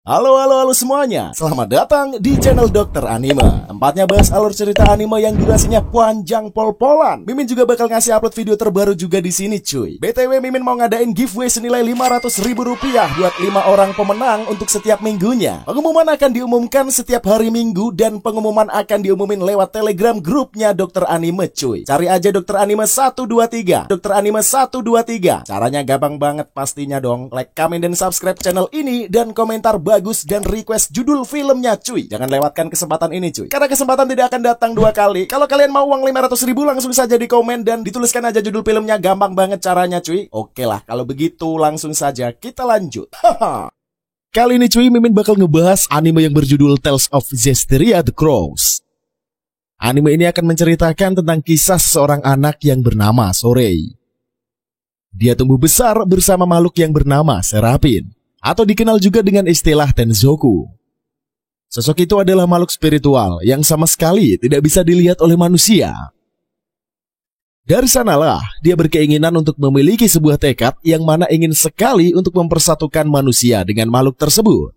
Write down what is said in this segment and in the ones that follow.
Halo semuanya, selamat datang di channel Dokter Anime. Tempatnya bahas alur cerita anime yang durasinya panjang pol-polan. Mimin juga bakal ngasih upload video terbaru juga di sini cuy. BTW Mimin mau ngadain giveaway senilai Rp500.000 buat 5 orang pemenang untuk setiap minggunya. Pengumuman akan diumumkan setiap hari Minggu dan pengumuman akan diumumin lewat Telegram grupnya Dokter Anime cuy. Cari aja Dokter Anime 123, Dokter Anime 123. Caranya gampang banget pastinya dong. Like, komen, dan subscribe channel ini dan komentar bagus dan request judul filmnya cuy. Jangan lewatkan kesempatan ini cuy, karena kesempatan tidak akan datang dua kali. Kalau kalian mau uang 500.000 langsung saja di komen dan dituliskan aja judul filmnya. Gampang banget caranya cuy. Oke lah, kalau begitu langsung saja kita lanjut. Kali ini cuy, Mimin bakal ngebahas anime yang berjudul Tales of Zestiria the Crows. Anime ini akan menceritakan tentang kisah seorang anak yang bernama Sorei. Dia tumbuh besar bersama makhluk yang bernama Serapin, atau dikenal juga dengan istilah Tenzoku. Sosok itu adalah makhluk spiritual yang sama sekali tidak bisa dilihat oleh manusia. Dari sanalah dia berkeinginan untuk memiliki sebuah tekad yang mana ingin sekali untuk mempersatukan manusia dengan makhluk tersebut.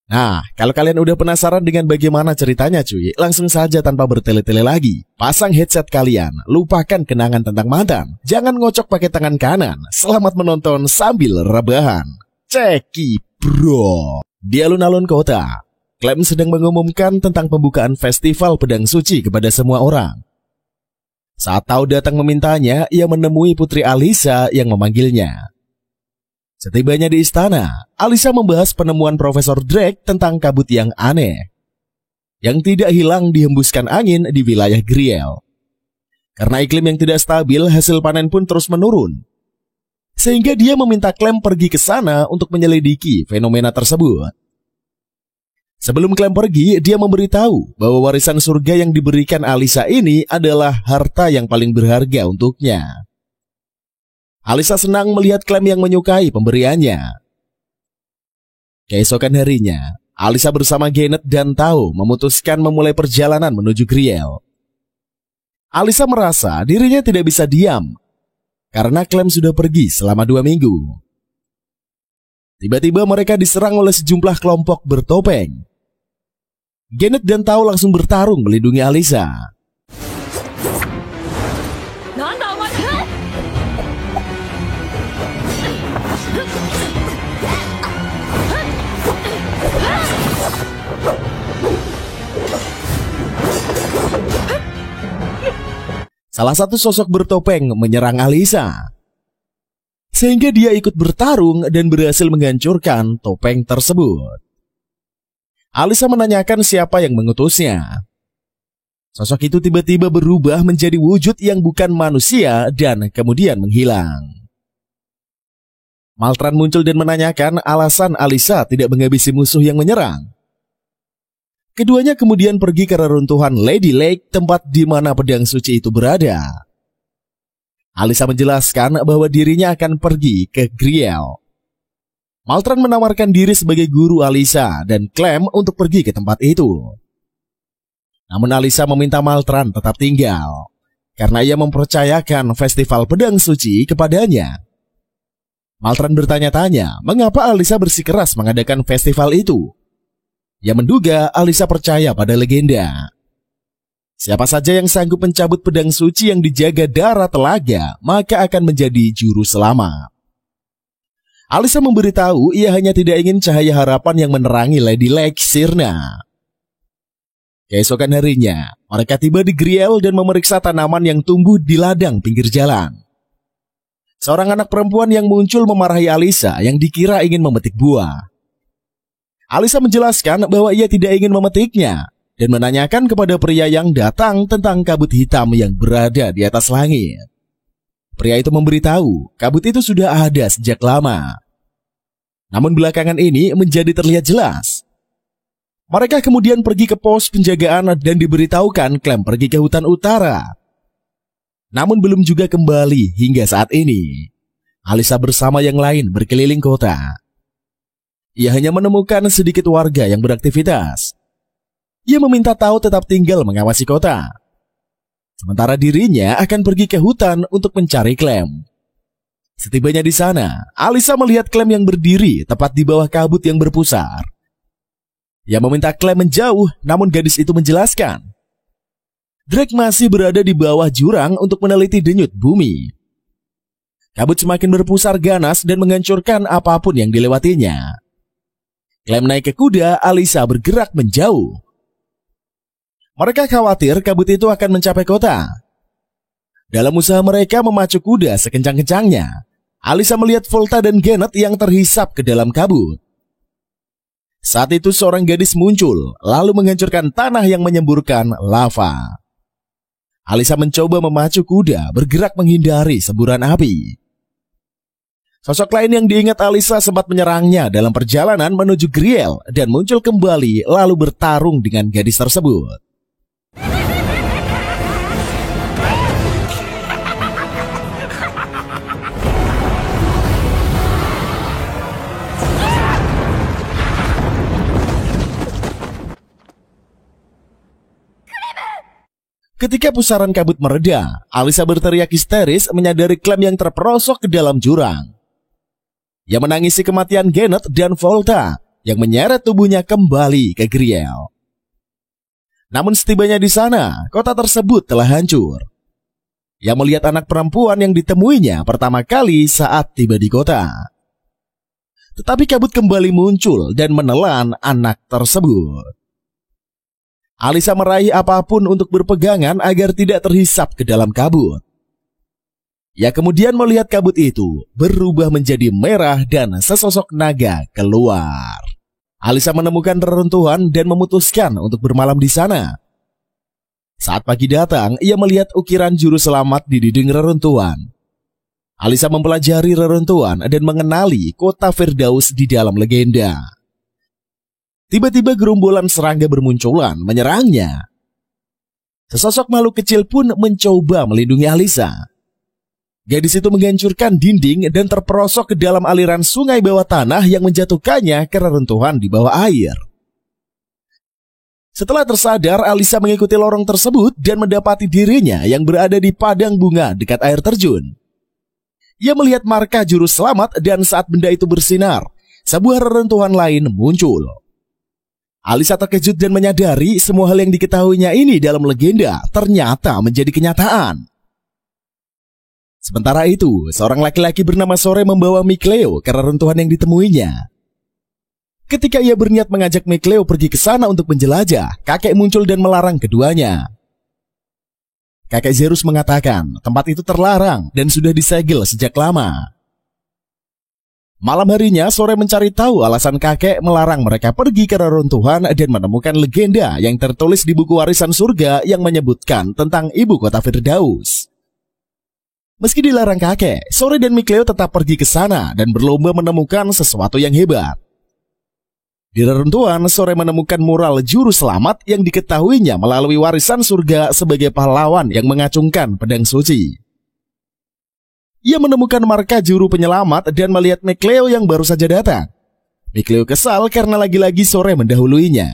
Nah, kalau kalian udah penasaran dengan bagaimana ceritanya cuy, langsung saja tanpa bertele-tele lagi, pasang headset kalian, lupakan kenangan tentang mantan, jangan ngocok pakai tangan kanan, selamat menonton sambil rebahan. Ceki bro. Di alun-alun kota, Clem sedang mengumumkan tentang pembukaan festival pedang suci kepada semua orang. Saat Tao datang memintanya, ia menemui Putri Alisa yang memanggilnya. Setibanya di istana, Alisa membahas penemuan Profesor Drake tentang kabut yang aneh, yang tidak hilang dihembuskan angin di wilayah Griel. Karena iklim yang tidak stabil, hasil panen pun terus menurun. Sehingga dia meminta Clem pergi ke sana untuk menyelidiki fenomena tersebut. Sebelum Clem pergi, dia memberitahu bahwa warisan surga yang diberikan Alisa ini adalah harta yang paling berharga untuknya. Alisa senang melihat Clem yang menyukai pemberiannya. Keesokan harinya, Alisa bersama Genet dan Tao memutuskan memulai perjalanan menuju Griel. Alisa merasa dirinya tidak bisa diam karena Clem sudah pergi selama 2 minggu. Tiba-tiba mereka diserang oleh sejumlah kelompok bertopeng. Genet dan Tao langsung bertarung melindungi Alisa. Salah satu sosok bertopeng menyerang Alisa, sehingga dia ikut bertarung dan berhasil menghancurkan topeng tersebut. Alisa menanyakan siapa yang mengutusnya. Sosok itu tiba-tiba berubah menjadi wujud yang bukan manusia dan kemudian menghilang. Maltran muncul dan menanyakan alasan Alisa tidak menghabisi musuh yang menyerang. Keduanya kemudian pergi ke reruntuhan Lady Lake, tempat di mana pedang suci itu berada. Alisa menjelaskan bahwa dirinya akan pergi ke Griel. Maltran menawarkan diri sebagai guru Alisa dan Clem untuk pergi ke tempat itu. Namun Alisa meminta Maltran tetap tinggal, karena ia mempercayakan festival pedang suci kepadanya. Maltran bertanya-tanya mengapa Alisa bersikeras mengadakan festival itu. Ia menduga Alisa percaya pada legenda. Siapa saja yang sanggup mencabut pedang suci yang dijaga darah telaga, maka akan menjadi juru selamat. Alisa memberitahu ia hanya tidak ingin cahaya harapan yang menerangi Lady Lake sirna. Keesokan harinya, mereka tiba di Griel dan memeriksa tanaman yang tumbuh di ladang pinggir jalan. Seorang anak perempuan yang muncul memarahi Alisa yang dikira ingin memetik buah. Alisa menjelaskan bahwa ia tidak ingin memetiknya dan menanyakan kepada pria yang datang tentang kabut hitam yang berada di atas langit. Pria itu memberitahu kabut itu sudah ada sejak lama. Namun belakangan ini menjadi terlihat jelas. Mereka kemudian pergi ke pos penjagaan dan diberitahukan Clem pergi ke hutan utara. Namun belum juga kembali hingga saat ini. Alisa bersama yang lain berkeliling kota. Ia hanya menemukan sedikit warga yang beraktivitas. Ia meminta Tao tetap tinggal mengawasi kota, sementara dirinya akan pergi ke hutan untuk mencari Clem. Setibanya di sana, Alisa melihat Clem yang berdiri tepat di bawah kabut yang berpusar. Ia meminta Clem menjauh, namun gadis itu menjelaskan, Drake masih berada di bawah jurang untuk meneliti denyut bumi. Kabut semakin berpusar ganas dan menghancurkan apapun yang dilewatinya. Clem naik ke kuda, Alisa bergerak menjauh. Mereka khawatir kabut itu akan mencapai kota. Dalam usaha mereka memacu kuda sekencang-kencangnya, Alisa melihat Volta dan Genet yang terhisap ke dalam kabut. Saat itu seorang gadis muncul, lalu menghancurkan tanah yang menyemburkan lava. Alisa mencoba memacu kuda, bergerak menghindari semburan api. Sosok lain yang diingat Alisa sempat menyerangnya dalam perjalanan menuju Griel dan muncul kembali lalu bertarung dengan gadis tersebut. Ketika pusaran kabut mereda, Alisa berteriak histeris menyadari Clem yang terperosok ke dalam jurang. Ia menangisi kematian Genet dan Volta yang menyeret tubuhnya kembali ke Griel. Namun setibanya di sana, kota tersebut telah hancur. Ia melihat anak perempuan yang ditemuinya pertama kali saat tiba di kota. Tetapi kabut kembali muncul dan menelan anak tersebut. Alisa meraih apapun untuk berpegangan agar tidak terhisap ke dalam kabut. Ia kemudian melihat kabut itu berubah menjadi merah dan sesosok naga keluar. Alisa menemukan reruntuhan dan memutuskan untuk bermalam di sana. Saat pagi datang, ia melihat ukiran juru selamat di dinding reruntuhan. Alisa mempelajari reruntuhan dan mengenali kota Firdaus di dalam legenda. Tiba-tiba gerombolan serangga bermunculan menyerangnya. Sesosok makhluk kecil pun mencoba melindungi Alisa. Gadis itu menghancurkan dinding dan terperosok ke dalam aliran sungai bawah tanah yang menjatuhkannya ke reruntuhan di bawah air. Setelah tersadar, Alisa mengikuti lorong tersebut dan mendapati dirinya yang berada di padang bunga dekat air terjun. Ia melihat marka juru selamat dan saat benda itu bersinar, sebuah reruntuhan lain muncul. Alisa terkejut dan menyadari semua hal yang diketahuinya ini dalam legenda ternyata menjadi kenyataan. Sementara itu, seorang laki-laki bernama Sore membawa Mikleo ke reruntuhan yang ditemuinya. Ketika ia berniat mengajak Mikleo pergi ke sana untuk menjelajah, kakek muncul dan melarang keduanya. Kakek Zerus mengatakan tempat itu terlarang dan sudah disegel sejak lama. Malam harinya, Sore mencari tahu alasan kakek melarang mereka pergi ke reruntuhan dan menemukan legenda yang tertulis di buku warisan surga yang menyebutkan tentang ibu kota Firdaus. Meski dilarang kakek, Sore dan Mikleo tetap pergi ke sana dan berlomba menemukan sesuatu yang hebat. Di reruntuhan, Sore menemukan mural juru selamat yang diketahuinya melalui warisan surga sebagai pahlawan yang mengacungkan pedang suci. Ia menemukan marka juru penyelamat dan melihat Mikleo yang baru saja datang. Mikleo kesal karena lagi-lagi Sore mendahuluinya.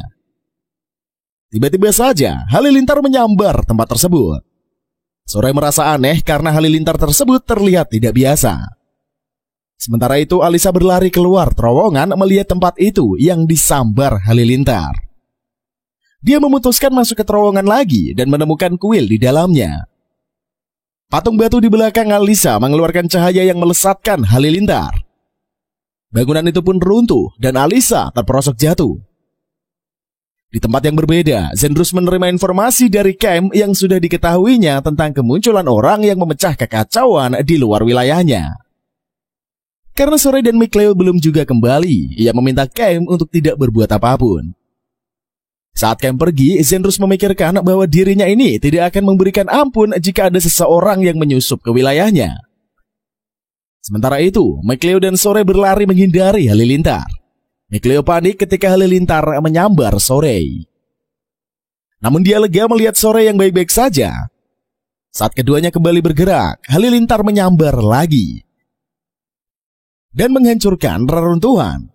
Tiba-tiba saja Halilintar menyambar tempat tersebut. Sore merasa aneh karena halilintar tersebut terlihat tidak biasa. Sementara itu Alisa berlari keluar terowongan melihat tempat itu yang disambar halilintar. Dia memutuskan masuk ke terowongan lagi dan menemukan kuil di dalamnya. Patung batu di belakang Alisa mengeluarkan cahaya yang melesatkan halilintar. Bangunan itu pun runtuh dan Alisa terperosok jatuh. Di tempat yang berbeda, Zendrus menerima informasi dari Kem yang sudah diketahuinya tentang kemunculan orang yang memecah kekacauan di luar wilayahnya. Karena Sore dan Mikleo belum juga kembali, ia meminta Kem untuk tidak berbuat apapun. Saat Kem pergi, Zendrus memikirkan bahwa dirinya ini tidak akan memberikan ampun jika ada seseorang yang menyusup ke wilayahnya. Sementara itu, Mikleo dan Sore berlari menghindari halilintar. Mikleo panik ketika halilintar menyambar Sore. Namun dia lega melihat Sore yang baik-baik saja. Saat keduanya kembali bergerak, halilintar menyambar lagi dan menghancurkan reruntuhan.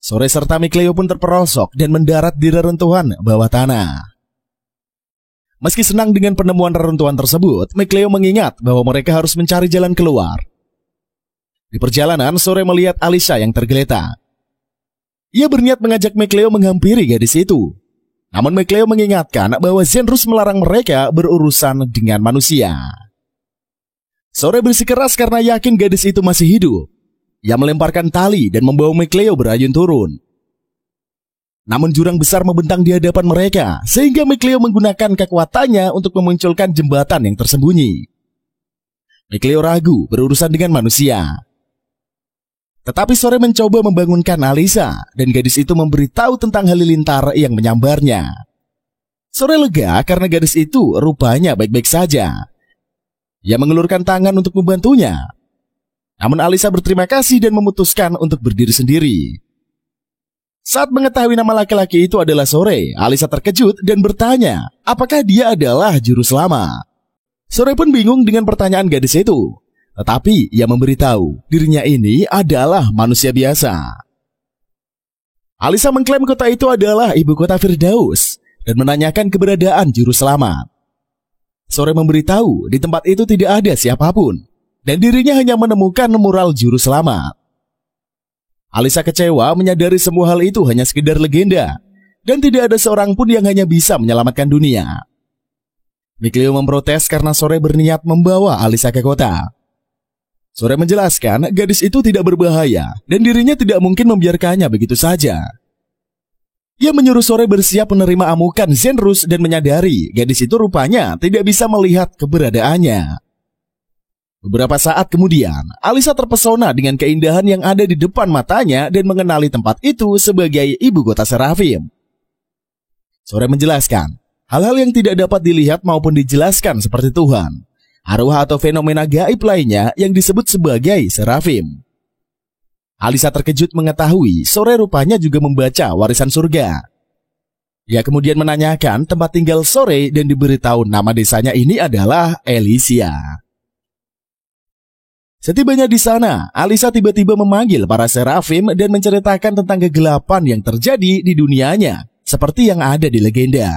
Sore serta Mikleo pun terperosok dan mendarat di reruntuhan bawah tanah. Meski senang dengan penemuan reruntuhan tersebut, Mikleo mengingat bahwa mereka harus mencari jalan keluar. Di perjalanan, Sore melihat Alisa yang tergeletak. Ia berniat mengajak McLeod menghampiri gadis itu. Namun McLeod mengingatkan bahwa Zenrus melarang mereka berurusan dengan manusia. Sore bersikeras karena yakin gadis itu masih hidup. Ia melemparkan tali dan membawa McLeod berayun turun. Namun jurang besar membentang di hadapan mereka, sehingga McLeod menggunakan kekuatannya untuk memunculkan jembatan yang tersembunyi. McLeod ragu berurusan dengan manusia. Tetapi Sore mencoba membangunkan Alisa, dan gadis itu memberitahu tentang halilintar yang menyambarnya. Sore lega karena gadis itu rupanya baik-baik saja. Ia mengelurkan tangan untuk membantunya. Namun Alisa berterima kasih dan memutuskan untuk berdiri sendiri. Saat mengetahui nama laki-laki itu adalah Sore, Alisa terkejut dan bertanya, apakah dia adalah juru selamat. Sore pun bingung dengan pertanyaan gadis itu. Tetapi ia memberitahu dirinya ini adalah manusia biasa. Alisa mengklaim kota itu adalah ibu kota Firdaus dan menanyakan keberadaan juru selamat. Sore memberitahu di tempat itu tidak ada siapapun dan dirinya hanya menemukan mural juru selamat. Alisa kecewa menyadari semua hal itu hanya sekedar legenda dan tidak ada seorang pun yang hanya bisa menyelamatkan dunia. McLeod memprotes karena Sore berniat membawa Alisa ke kota. Sore menjelaskan gadis itu tidak berbahaya dan dirinya tidak mungkin membiarkannya begitu saja. Ia menyuruh Sore bersiap menerima amukan Zenrus dan menyadari gadis itu rupanya tidak bisa melihat keberadaannya. Beberapa saat kemudian, Alisa terpesona dengan keindahan yang ada di depan matanya dan mengenali tempat itu sebagai ibu kota Serafim. Sore menjelaskan, hal-hal yang tidak dapat dilihat maupun dijelaskan seperti Tuhan, arwah atau fenomena gaib lainnya yang disebut sebagai Serafim. Alisa terkejut mengetahui Sore rupanya juga membaca warisan surga. Ia kemudian menanyakan tempat tinggal Sore dan diberitahu nama desanya ini adalah Elysia. Setibanya di sana, Alisa tiba-tiba memanggil para Serafim dan menceritakan tentang kegelapan yang terjadi di dunianya, seperti yang ada di legenda.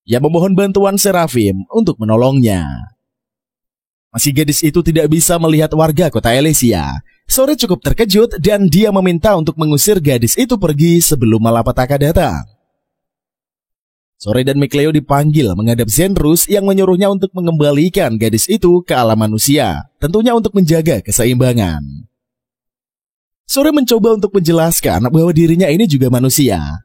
Ia memohon bantuan Serafim untuk menolongnya. Masih gadis itu tidak bisa melihat warga kota Elysia. Sore cukup terkejut dan dia meminta untuk mengusir gadis itu pergi sebelum malapetaka datang. Sore dan McLeod dipanggil menghadap Zenrus yang menyuruhnya untuk mengembalikan gadis itu ke alam manusia, tentunya untuk menjaga keseimbangan. Sore mencoba untuk menjelaskan bahwa dirinya ini juga manusia.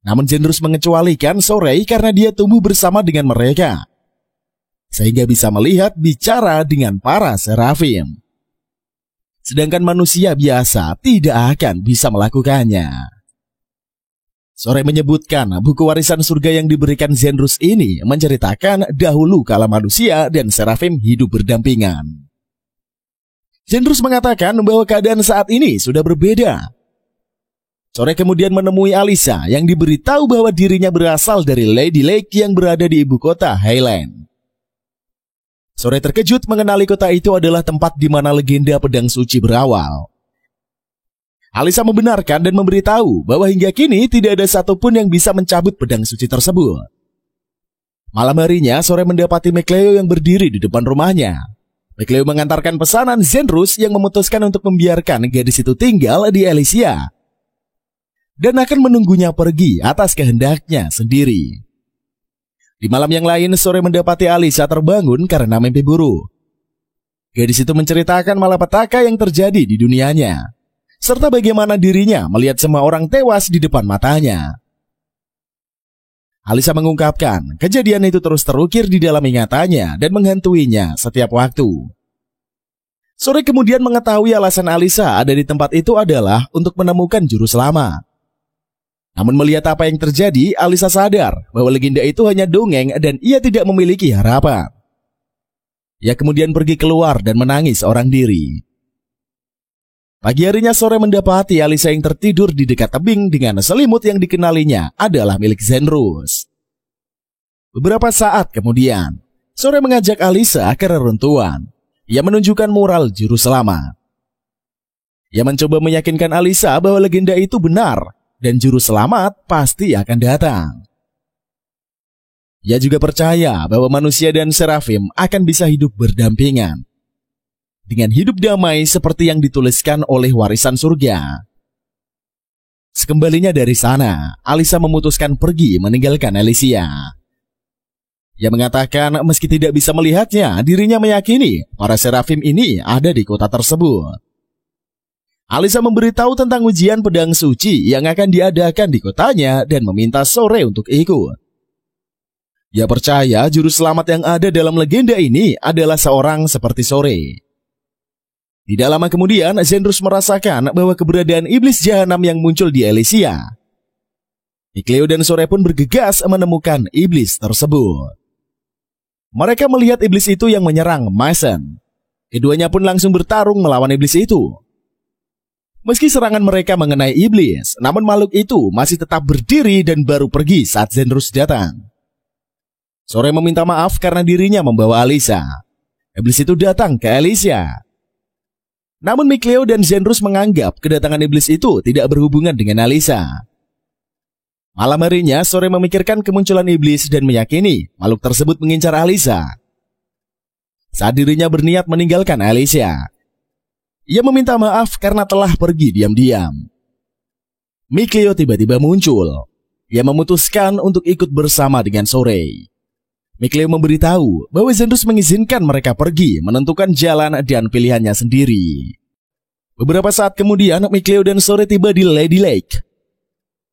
Namun Zenrus mengecualikan Sore karena dia tumbuh bersama dengan mereka, sehingga bisa melihat bicara dengan para Serafim. Sedangkan manusia biasa tidak akan bisa melakukannya. Sore menyebutkan buku warisan surga yang diberikan Zenrus ini menceritakan dahulu kala manusia dan Serafim hidup berdampingan. Zenrus mengatakan bahwa keadaan saat ini sudah berbeda. Sore kemudian menemui Alisa yang diberitahu bahwa dirinya berasal dari Lady Lake yang berada di ibu kota Highland. Sore terkejut mengenali kota itu adalah tempat di mana legenda pedang suci berawal. Alisa membenarkan dan memberitahu bahwa hingga kini tidak ada satupun yang bisa mencabut pedang suci tersebut. Malam harinya, Sore mendapati McLeod yang berdiri di depan rumahnya. McLeod mengantarkan pesanan Zenrus yang memutuskan untuk membiarkan gadis itu tinggal di Elysia dan akan menunggunya pergi atas kehendaknya sendiri. Di malam yang lain, Sore mendapati Alisa terbangun karena mimpi buruk. Gadis itu menceritakan malapetaka yang terjadi di dunianya, serta bagaimana dirinya melihat semua orang tewas di depan matanya. Alisa mengungkapkan kejadian itu terus terukir di dalam ingatannya dan menghantuinya setiap waktu. Sore kemudian mengetahui alasan Alisa ada di tempat itu adalah untuk menemukan juru selamat. Namun melihat apa yang terjadi, Alisa sadar bahwa legenda itu hanya dongeng dan ia tidak memiliki harapan. Ia kemudian pergi keluar dan menangis seorang diri. Pagi harinya Sore mendapati Alisa yang tertidur di dekat tebing dengan selimut yang dikenalinya adalah milik Zenrus. Beberapa saat kemudian, Sore mengajak Alisa ke reruntuhan. Ia menunjukkan mural juru selamat. Ia mencoba meyakinkan Alisa bahwa legenda itu benar dan juru selamat pasti akan datang. Ia juga percaya bahwa manusia dan Serafim akan bisa hidup berdampingan. dengan hidup damai seperti yang dituliskan oleh warisan surga. Sekembalinya dari sana, Alisa memutuskan pergi meninggalkan Alicia. Ia mengatakan meski tidak bisa melihatnya, dirinya meyakini para serafim ini ada di kota tersebut. Alisa memberitahu tentang ujian pedang suci yang akan diadakan di kotanya dan meminta Sore untuk ikut. Ia percaya juru selamat yang ada dalam legenda ini adalah seorang seperti Sore. Tidak lama kemudian, Zenrus merasakan bahwa keberadaan iblis jahanam yang muncul di Alicia. Mikleo dan Sore pun bergegas menemukan iblis tersebut. Mereka melihat iblis itu yang menyerang Mason. Keduanya pun langsung bertarung melawan iblis itu. Meski serangan mereka mengenai iblis, namun makhluk itu masih tetap berdiri dan baru pergi saat Zenrus datang. Sore meminta maaf karena dirinya membawa Alisa. Iblis itu datang ke Alicia. Namun Mikleo dan Zenrus menganggap kedatangan iblis itu tidak berhubungan dengan Alisa. Malam harinya, Sore memikirkan kemunculan iblis dan meyakini makhluk tersebut mengincar Alisa. Saat dirinya berniat meninggalkan Alicia, ia meminta maaf karena telah pergi diam-diam. Mikleo tiba-tiba muncul. Ia memutuskan untuk ikut bersama dengan Sore. Mikleo memberitahu bahwa Zenrus mengizinkan mereka pergi menentukan jalan dan pilihannya sendiri. Beberapa saat kemudian, Mikleo dan Sore tiba di Lady Lake.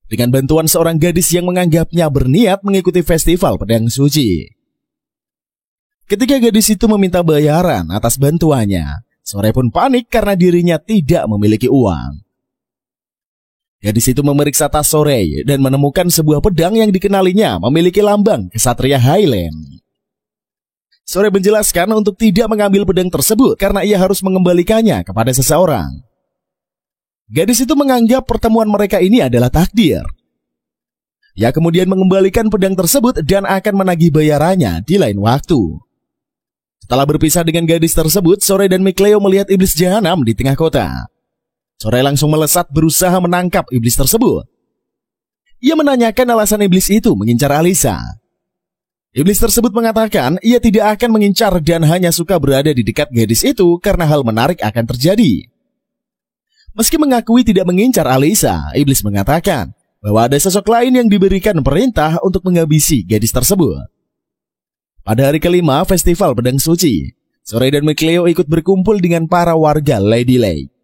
Dengan bantuan seorang gadis yang menganggapnya berniat mengikuti festival pedang suci. Ketika gadis itu meminta bayaran atas bantuannya, Sore pun panik karena dirinya tidak memiliki uang. Gadis itu memeriksa tas Sore dan menemukan sebuah pedang yang dikenalinya memiliki lambang kesatria Highland. Sore menjelaskan untuk tidak mengambil pedang tersebut karena ia harus mengembalikannya kepada seseorang. Gadis itu menganggap pertemuan mereka ini adalah takdir. Ia kemudian mengembalikan pedang tersebut dan akan menagih bayarannya di lain waktu. Setelah berpisah dengan gadis tersebut, Sore dan Mikleo melihat iblis jahanam di tengah kota. Sore langsung melesat berusaha menangkap iblis tersebut. Ia menanyakan alasan iblis itu mengincar Alisa. Iblis tersebut mengatakan ia tidak akan mengincar dan hanya suka berada di dekat gadis itu karena hal menarik akan terjadi. Meski mengakui tidak mengincar Alisa, iblis mengatakan bahwa ada sosok lain yang diberikan perintah untuk menghabisi gadis tersebut. Pada hari kelima festival pedang suci, Sore dan Mikleo ikut berkumpul dengan para warga Lady Lake.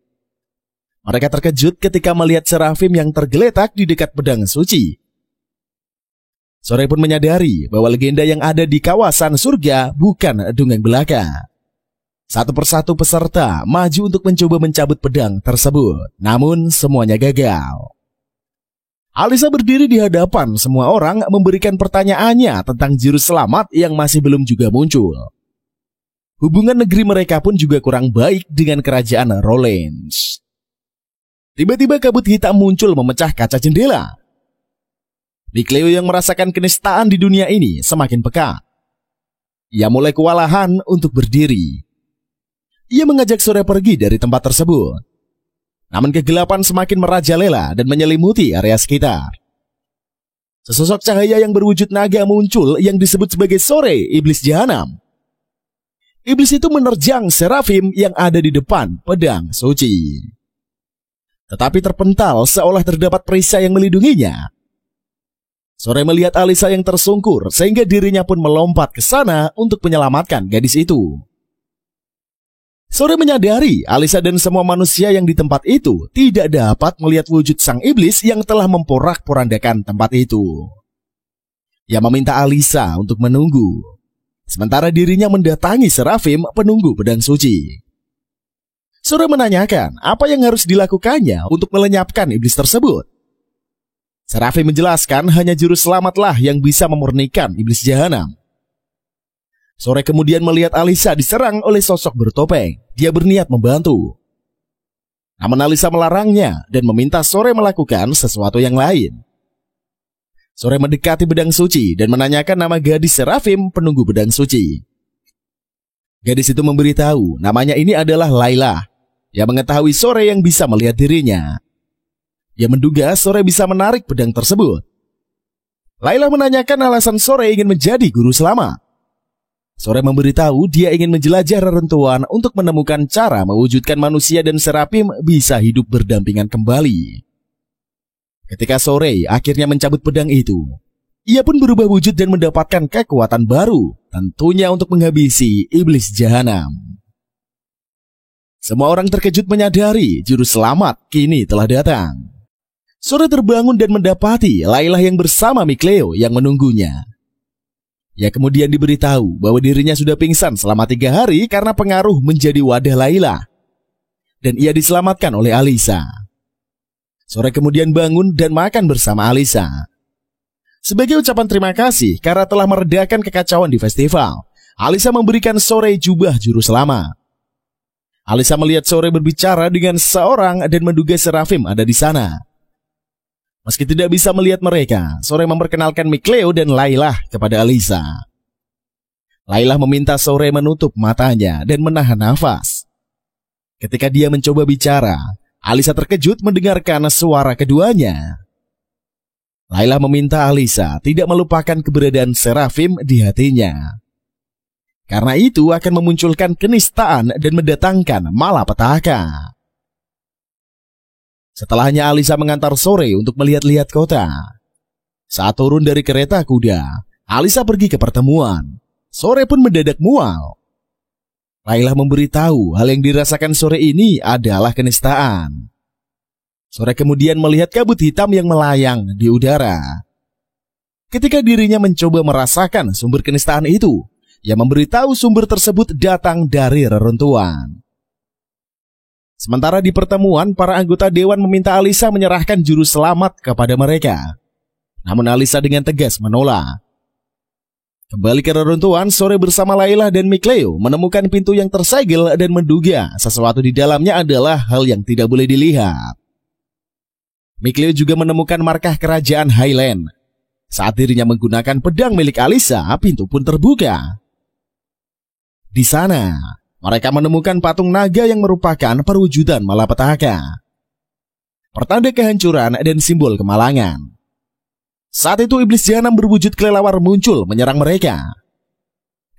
Mereka terkejut ketika melihat serafim yang tergeletak di dekat pedang suci. Sore pun menyadari bahwa legenda yang ada di kawasan surga bukan dongeng belaka. Satu persatu peserta maju untuk mencoba mencabut pedang tersebut, namun semuanya gagal. Alisa berdiri di hadapan semua orang memberikan pertanyaannya tentang juru selamat yang masih belum juga muncul. Hubungan negeri mereka pun juga kurang baik dengan kerajaan Rollins. Tiba-tiba kabut hitam muncul memecah kaca jendela. Mikleo yang merasakan kenistaan di dunia ini semakin peka. Ia mulai kewalahan untuk berdiri. Ia mengajak Sore pergi dari tempat tersebut. Namun kegelapan semakin merajalela dan menyelimuti area sekitar. Sesosok cahaya yang berwujud naga muncul yang disebut sebagai Sore, iblis jahanam. Iblis itu menerjang serafim yang ada di depan pedang suci. Tetapi terpental seolah terdapat perisai yang melindunginya. Sore melihat Alisa yang tersungkur sehingga dirinya pun melompat ke sana untuk menyelamatkan gadis itu. Sore menyadari Alisa dan semua manusia yang di tempat itu tidak dapat melihat wujud sang iblis yang telah memporak-porandakan tempat itu. Ia meminta Alisa untuk menunggu, sementara dirinya mendatangi serafim penunggu pedang suci. Sore menanyakan apa yang harus dilakukannya untuk melenyapkan iblis tersebut. Serafim menjelaskan hanya juru selamatlah yang bisa memurnikan iblis jahanam. Sore kemudian melihat Alisa diserang oleh sosok bertopeng. Dia berniat membantu. Namun Alisa melarangnya dan meminta Sore melakukan sesuatu yang lain. Sore mendekati pedang suci dan menanyakan nama gadis serafim penunggu pedang suci. Gadis itu memberitahu namanya ini adalah Layla. Ia mengetahui Sore yang bisa melihat dirinya. Ia menduga Sore bisa menarik pedang tersebut. Layla menanyakan alasan Sore ingin menjadi guru selamat. Sore memberitahu dia ingin menjelajah reruntuhan untuk menemukan cara mewujudkan manusia dan Seraphim bisa hidup berdampingan kembali. Ketika Sore akhirnya mencabut pedang itu, ia pun berubah wujud dan mendapatkan kekuatan baru, tentunya untuk menghabisi iblis jahanam. Semua orang terkejut menyadari juru selamat kini telah datang. Sore terbangun dan mendapati Layla yang bersama Mikleo yang menunggunya. Ia kemudian diberitahu bahwa dirinya sudah pingsan selama 3 hari karena pengaruh menjadi wadah Layla. Dan ia diselamatkan oleh Alisa. Sore kemudian bangun dan makan bersama Alisa. Sebagai ucapan terima kasih karena telah meredakan kekacauan di festival, Alisa memberikan Sore jubah juru selamat. Alisa melihat Sore berbicara dengan seorang dan menduga Seraphim ada di sana. Meski tidak bisa melihat mereka, Sore memperkenalkan Mikleo dan Layla kepada Alisa. Layla meminta Sore menutup matanya dan menahan nafas. Ketika dia mencoba bicara, Alisa terkejut mendengarkan suara keduanya. Layla meminta Alisa tidak melupakan keberadaan Seraphim di hatinya. Karena itu akan memunculkan kenistaan dan mendatangkan malapetaka. Setelahnya Alisa mengantar Sore untuk melihat-lihat kota. Saat turun dari kereta kuda, Alisa pergi ke pertemuan. Sore pun mendadak mual. Layla memberitahu hal yang dirasakan Sore ini adalah kenistaan. Sore kemudian melihat kabut hitam yang melayang di udara. Ketika dirinya mencoba merasakan sumber kenistaan itu, ia memberitahu sumber tersebut datang dari reruntuhan. Sementara di pertemuan, para anggota dewan meminta Alisa menyerahkan juru selamat kepada mereka. Namun Alisa dengan tegas menolak. Kembali ke reruntuhan, Sore bersama Layla dan Mikleo menemukan pintu yang tersegel dan menduga sesuatu di dalamnya adalah hal yang tidak boleh dilihat. Mikleo juga menemukan markah kerajaan Highland. Saat dirinya menggunakan pedang milik Alisa, pintu pun terbuka. Di sana, mereka menemukan patung naga yang merupakan perwujudan malapetaka, pertanda kehancuran dan simbol kemalangan. Saat itu iblis jahanam berwujud kelelawar muncul menyerang mereka.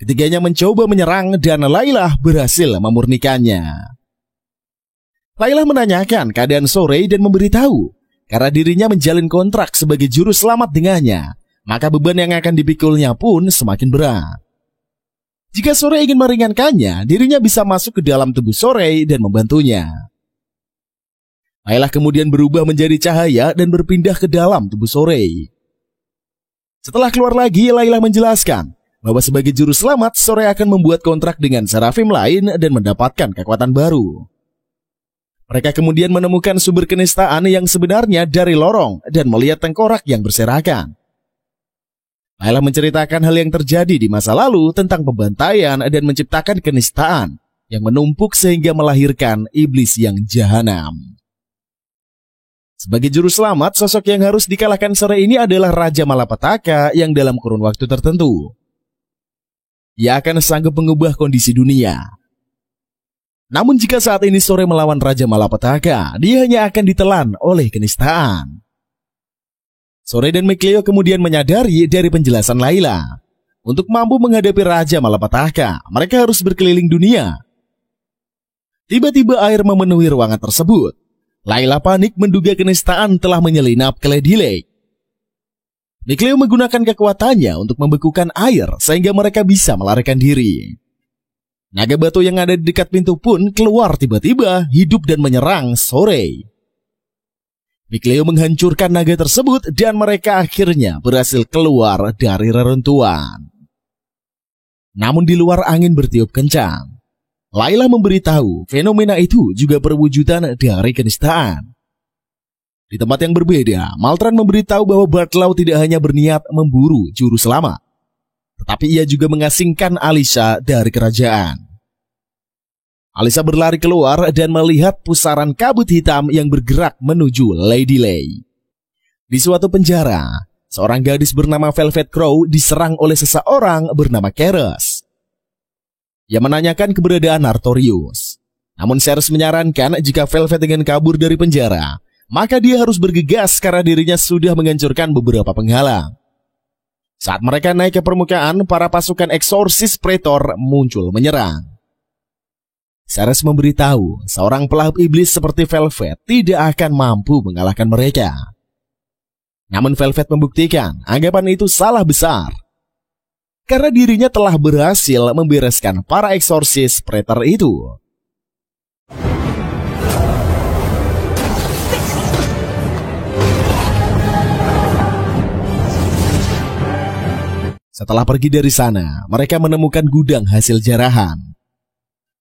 Ketiganya mencoba menyerang dan Layla berhasil memurnikannya. Layla menanyakan keadaan Sore dan memberitahu karena dirinya menjalin kontrak sebagai juru selamat dengannya, maka beban yang akan dipikulnya pun semakin berat. Jika Sore ingin meringankannya, dirinya bisa masuk ke dalam tubuh Sore dan membantunya. Layla kemudian berubah menjadi cahaya dan berpindah ke dalam tubuh Sore. Setelah keluar lagi, Layla menjelaskan bahwa sebagai juru selamat, Sore akan membuat kontrak dengan Seraphim lain dan mendapatkan kekuatan baru. Mereka kemudian menemukan sumber kenistaan yang sebenarnya dari lorong dan melihat tengkorak yang berserakan. Layla menceritakan hal yang terjadi di masa lalu tentang pembantaian dan menciptakan kenistaan yang menumpuk sehingga melahirkan iblis yang jahanam. Sebagai juru selamat, sosok yang harus dikalahkan Sore ini adalah Raja Malapetaka yang dalam kurun waktu tertentu. Ia akan sanggup mengubah kondisi dunia. Namun jika saat ini Sore melawan Raja Malapetaka, dia hanya akan ditelan oleh kenistaan. Sore dan Mikleo kemudian menyadari dari penjelasan Layla. Untuk mampu menghadapi Raja Malapetaka, mereka harus berkeliling dunia. Tiba-tiba air memenuhi ruangan tersebut. Layla panik menduga kenistaan telah menyelinap ke Lady Lake. Mikleo menggunakan kekuatannya untuk membekukan air sehingga mereka bisa melarikan diri. Naga batu yang ada di dekat pintu pun keluar tiba-tiba, hidup dan menyerang Sore. Mikleo menghancurkan naga tersebut dan mereka akhirnya berhasil keluar dari reruntuhan. Namun di luar angin bertiup kencang. Layla memberitahu fenomena itu juga perwujudan dari kenistaan. Di tempat yang berbeda, Maltran memberitahu bahwa Bartlau tidak hanya berniat memburu juru selamat, tetapi ia juga mengasingkan Alisa dari kerajaan. Alisa berlari keluar dan melihat pusaran kabut hitam yang bergerak menuju Lady Lay. Di suatu penjara, seorang gadis bernama Velvet Crow diserang oleh seseorang bernama Keres. Ia menanyakan keberadaan Artorius. Namun Ceres menyarankan jika Velvet ingin kabur dari penjara, maka dia harus bergegas karena dirinya sudah menghancurkan beberapa penghalang. Saat mereka naik ke permukaan, para pasukan eksorsis Praetor muncul menyerang. Ceres memberitahu seorang pelahap iblis seperti Velvet tidak akan mampu mengalahkan mereka. Namun Velvet membuktikan anggapan itu salah besar, karena dirinya telah berhasil membereskan para eksorsis Praetor itu. Setelah pergi dari sana, mereka menemukan gudang hasil jarahan.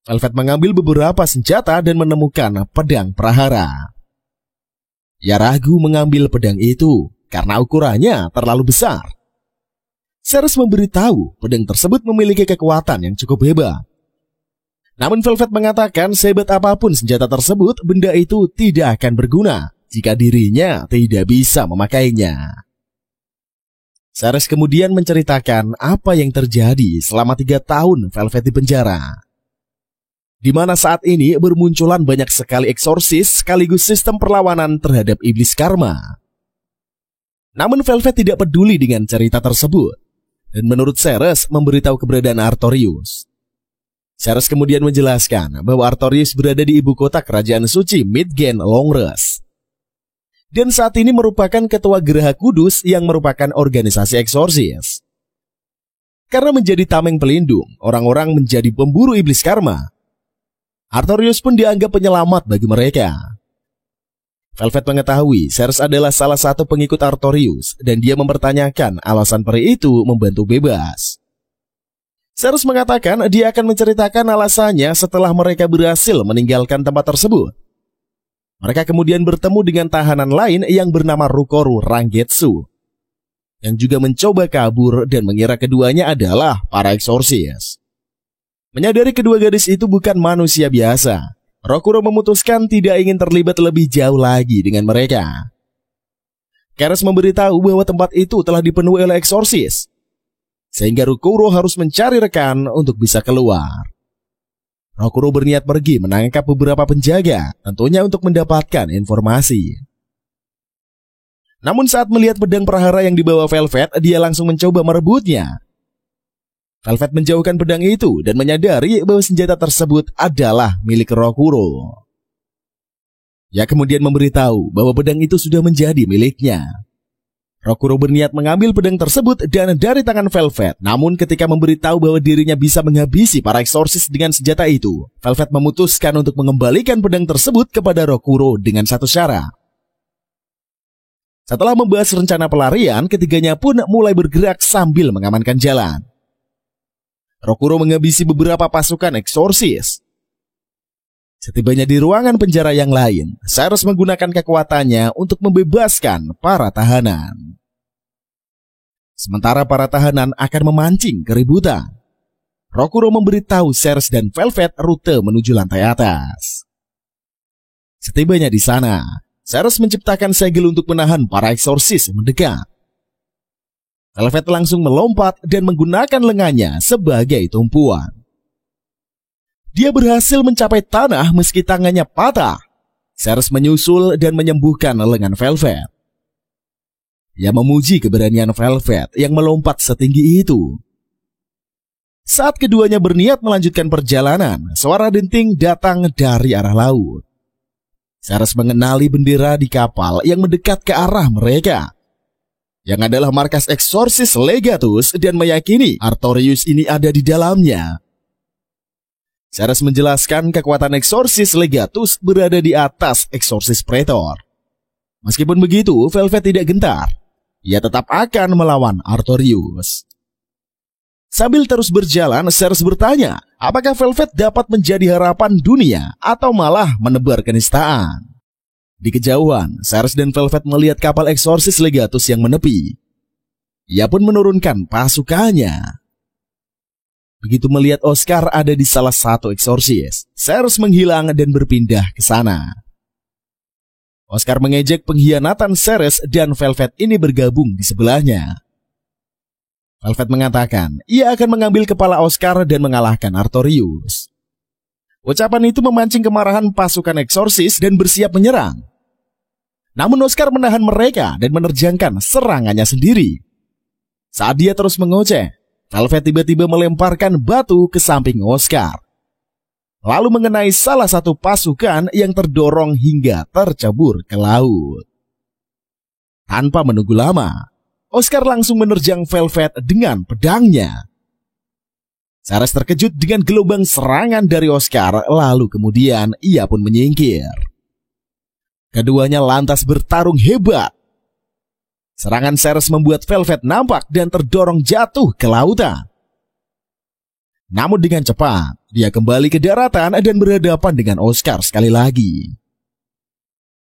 Velvet mengambil beberapa senjata dan menemukan pedang prahara. Ia ragu mengambil pedang itu karena ukurannya terlalu besar. Ceres memberitahu pedang tersebut memiliki kekuatan yang cukup hebat. Namun Velvet mengatakan sehebat apapun senjata tersebut, benda itu tidak akan berguna jika dirinya tidak bisa memakainya. Ceres kemudian menceritakan apa yang terjadi selama 3 tahun Velvet di penjara, di mana saat ini bermunculan banyak sekali eksorsis sekaligus sistem perlawanan terhadap iblis karma. Namun Velvet tidak peduli dengan cerita tersebut, dan menurut Ceres memberitahu keberadaan Artorius. Ceres kemudian menjelaskan bahwa Artorius berada di ibu kota kerajaan suci Midgard Longrest, dan saat ini merupakan ketua Geraha Kudus yang merupakan organisasi eksorsis. Karena menjadi tameng pelindung orang-orang menjadi pemburu iblis karma, Artorius pun dianggap penyelamat bagi mereka. Velvet mengetahui Ceres adalah salah satu pengikut Artorius dan dia mempertanyakan alasan peri itu membantu bebas. Ceres mengatakan dia akan menceritakan alasannya setelah mereka berhasil meninggalkan tempat tersebut. Mereka kemudian bertemu dengan tahanan lain yang bernama Rukoru Rangetsu, yang juga mencoba kabur dan mengira keduanya adalah para eksorsis. Menyadari kedua gadis itu bukan manusia biasa, Rokuro memutuskan tidak ingin terlibat lebih jauh lagi dengan mereka. Ceres memberitahu bahwa tempat itu telah dipenuhi oleh eksorsis, sehingga Rokuro harus mencari rekan untuk bisa keluar. Rokuro berniat pergi menangkap beberapa penjaga, tentunya untuk mendapatkan informasi. Namun saat melihat pedang prahara yang dibawa Velvet, dia langsung mencoba merebutnya. Velvet menjauhkan pedang itu dan menyadari bahwa senjata tersebut adalah milik Rokuro. Ia kemudian memberitahu bahwa pedang itu sudah menjadi miliknya. Rokuro berniat mengambil pedang tersebut dan dari tangan Velvet. Namun ketika memberitahu bahwa dirinya bisa menghabisi para eksorsis dengan senjata itu, Velvet memutuskan untuk mengembalikan pedang tersebut kepada Rokuro dengan satu syarat. Setelah membahas rencana pelarian, ketiganya pun mulai bergerak sambil mengamankan jalan. Rokuro menghabisi beberapa pasukan eksorsis. Setibanya di ruangan penjara yang lain, Ceres menggunakan kekuatannya untuk membebaskan para tahanan. Sementara para tahanan akan memancing keributan, Rokuro memberitahu Ceres dan Velvet rute menuju lantai atas. Setibanya di sana, Ceres menciptakan segel untuk menahan para eksorsis mendekat. Velvet langsung melompat dan menggunakan lengannya sebagai tumpuan. Dia berhasil mencapai tanah meski tangannya patah. Ceres menyusul dan menyembuhkan lengan Velvet. Ia memuji keberanian Velvet yang melompat setinggi itu. Saat keduanya berniat melanjutkan perjalanan, suara denting datang dari arah laut. Ceres mengenali bendera di kapal yang mendekat ke arah mereka, yang adalah markas eksorsis Legatus, dan meyakini Artorius ini ada di dalamnya. Ceres menjelaskan kekuatan eksorsis Legatus berada di atas eksorsis Praetor. Meskipun begitu, Velvet tidak gentar. Ia tetap akan melawan Artorius. Sambil terus berjalan, Ceres bertanya, apakah Velvet dapat menjadi harapan dunia atau malah menebar kenistaan? Di kejauhan, Ceres dan Velvet melihat kapal eksorsis Legatus yang menepi. Ia pun menurunkan pasukannya. Begitu melihat Oscar ada di salah satu eksorsis, Ceres menghilang dan berpindah ke sana. Oscar mengejek pengkhianatan Ceres dan Velvet ini bergabung di sebelahnya. Velvet mengatakan ia akan mengambil kepala Oscar dan mengalahkan Artorius. Ucapan itu memancing kemarahan pasukan eksorsis dan bersiap menyerang. Namun Oscar menahan mereka dan menerjangkan serangannya sendiri. Saat dia terus mengoceh, Velvet tiba-tiba melemparkan batu ke samping Oscar, lalu mengenai salah satu pasukan yang terdorong hingga tercebur ke laut. Tanpa menunggu lama, Oscar langsung menerjang Velvet dengan pedangnya. Ceres terkejut dengan gelombang serangan dari Oscar, lalu kemudian ia pun menyingkir. Keduanya lantas bertarung hebat. Serangan Ceres membuat Velvet nampak dan terdorong jatuh ke lautan. Namun dengan cepat, dia kembali ke daratan dan berhadapan dengan Oscar sekali lagi.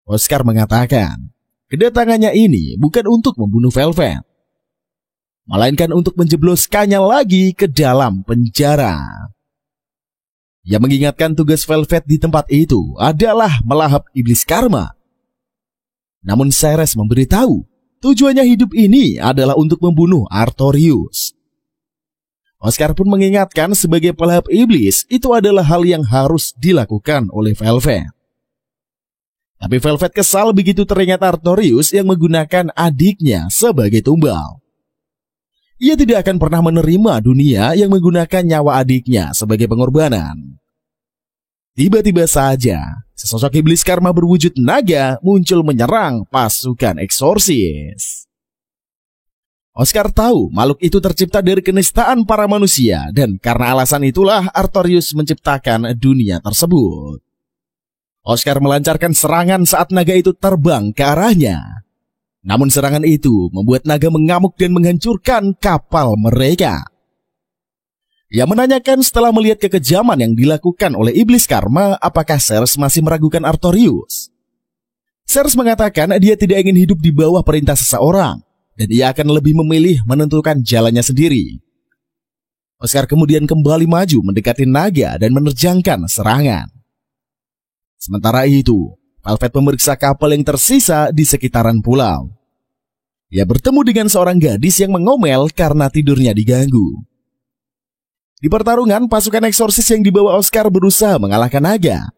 Oscar mengatakan, kedatangannya ini bukan untuk membunuh Velvet, melainkan untuk menjebloskannya lagi ke dalam penjara. Ia mengingatkan tugas Velvet di tempat itu adalah melahap iblis karma. Namun Ceres memberitahu, tujuannya hidup ini adalah untuk membunuh Artorius. Oscar pun mengingatkan sebagai pelahap iblis itu adalah hal yang harus dilakukan oleh Velvet. Tapi Velvet kesal begitu teringat Artorius yang menggunakan adiknya sebagai tumbal. Ia tidak akan pernah menerima dunia yang menggunakan nyawa adiknya sebagai pengorbanan. Tiba-tiba saja, sesosok iblis karma berwujud naga muncul menyerang pasukan eksorsis. Oscar tahu makhluk itu tercipta dari kenistaan para manusia dan karena alasan itulah Artorius menciptakan dunia tersebut. Oscar melancarkan serangan saat naga itu terbang ke arahnya. Namun serangan itu membuat naga mengamuk dan menghancurkan kapal mereka. Ia menanyakan setelah melihat kekejaman yang dilakukan oleh iblis karma, apakah Ceres masih meragukan Artorius. Ceres mengatakan dia tidak ingin hidup di bawah perintah seseorang, dan ia akan lebih memilih menentukan jalannya sendiri. Oscar kemudian kembali maju mendekati naga dan menerjangkan serangan. Sementara itu, Velvet memeriksa kapal yang tersisa di sekitaran pulau. Ia bertemu dengan seorang gadis yang mengomel karena tidurnya diganggu. Di pertarungan, pasukan eksorsis yang dibawa Oscar berusaha mengalahkan naga.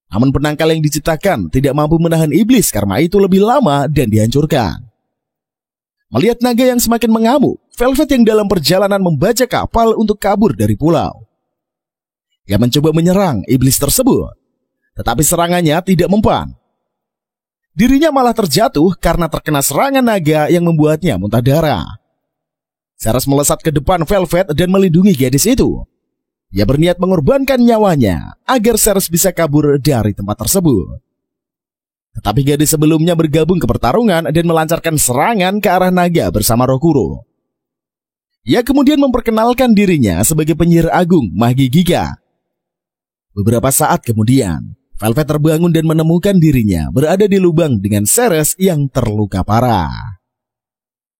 Namun penangkal yang diciptakan tidak mampu menahan iblis karena itu lebih lama dan dihancurkan. Melihat naga yang semakin mengamuk, Velvet yang dalam perjalanan membaca kapal untuk kabur dari pulau. Ia mencoba menyerang iblis tersebut, tetapi serangannya tidak mempan. Dirinya malah terjatuh karena terkena serangan naga yang membuatnya muntah darah. Ceres melesat ke depan Velvet dan melindungi gadis itu. Ia berniat mengorbankan nyawanya agar Ceres bisa kabur dari tempat tersebut. Tetapi gadis sebelumnya bergabung ke pertarungan dan melancarkan serangan ke arah naga bersama Rokuro. Ia kemudian memperkenalkan dirinya sebagai penyihir agung Mahgigika. Beberapa saat kemudian, Velvet terbangun dan menemukan dirinya berada di lubang dengan Ceres yang terluka parah.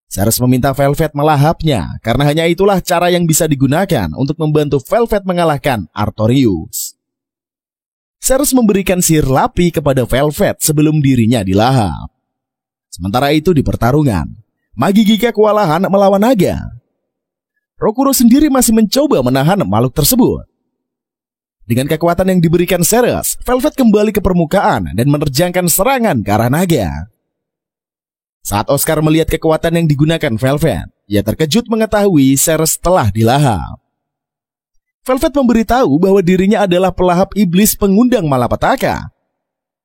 Ceres meminta Velvet melahapnya karena hanya itulah cara yang bisa digunakan untuk membantu Velvet mengalahkan Artorius. Ceres memberikan sihir lapi kepada Velvet sebelum dirinya dilahap. Sementara itu di pertarungan, Mahgigika kewalahan melawan naga. Rokuro sendiri masih mencoba menahan makhluk tersebut. Dengan kekuatan yang diberikan Ceres, Velvet kembali ke permukaan dan menerjangkan serangan ke arah naga. Saat Oscar melihat kekuatan yang digunakan Velvet, ia terkejut mengetahui Ceres telah dilahap. Velvet memberitahu bahwa dirinya adalah pelahap iblis pengundang malapetaka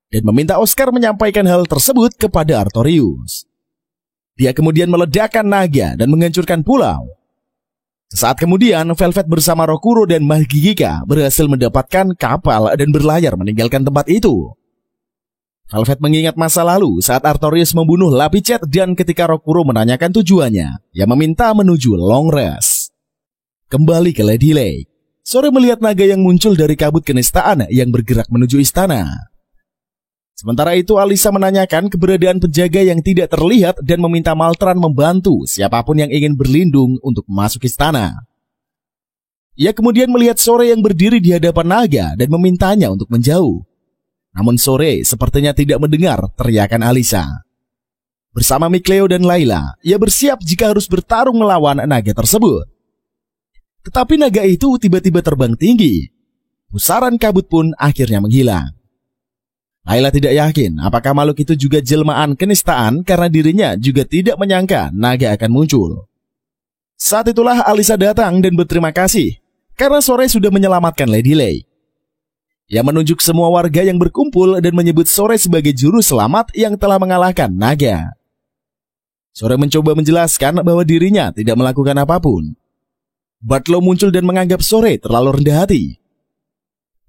dan meminta Oscar menyampaikan hal tersebut kepada Artorius. Dia kemudian meledakkan naga dan menghancurkan pulau. Saat kemudian, Velvet bersama Rokuro dan Mahgigika berhasil mendapatkan kapal dan berlayar meninggalkan tempat itu. Velvet mengingat masa lalu saat Artorius membunuh Lapicet dan ketika Rokuro menanyakan tujuannya, ia meminta menuju Long Rest. Kembali ke Lady Lake, Sore melihat naga yang muncul dari kabut kenistaan yang bergerak menuju istana. Sementara itu Alisa menanyakan keberadaan penjaga yang tidak terlihat dan meminta Maltran membantu siapapun yang ingin berlindung untuk masuk istana. Ia kemudian melihat Sore yang berdiri di hadapan naga dan memintanya untuk menjauh. Namun Sore sepertinya tidak mendengar teriakan Alisa. Bersama Mikleo dan Layla, ia bersiap jika harus bertarung melawan naga tersebut. Tetapi naga itu tiba-tiba terbang tinggi. Pusaran kabut pun akhirnya menghilang. Laila tidak yakin apakah makhluk itu juga jelmaan kenistaan karena dirinya juga tidak menyangka naga akan muncul. Saat itulah Alisa datang dan berterima kasih karena Sore sudah menyelamatkan Lady Lei. Ia menunjuk semua warga yang berkumpul dan menyebut Sore sebagai juru selamat yang telah mengalahkan naga. Sore mencoba menjelaskan bahwa dirinya tidak melakukan apapun. Bartlow muncul dan menganggap Sore terlalu rendah hati.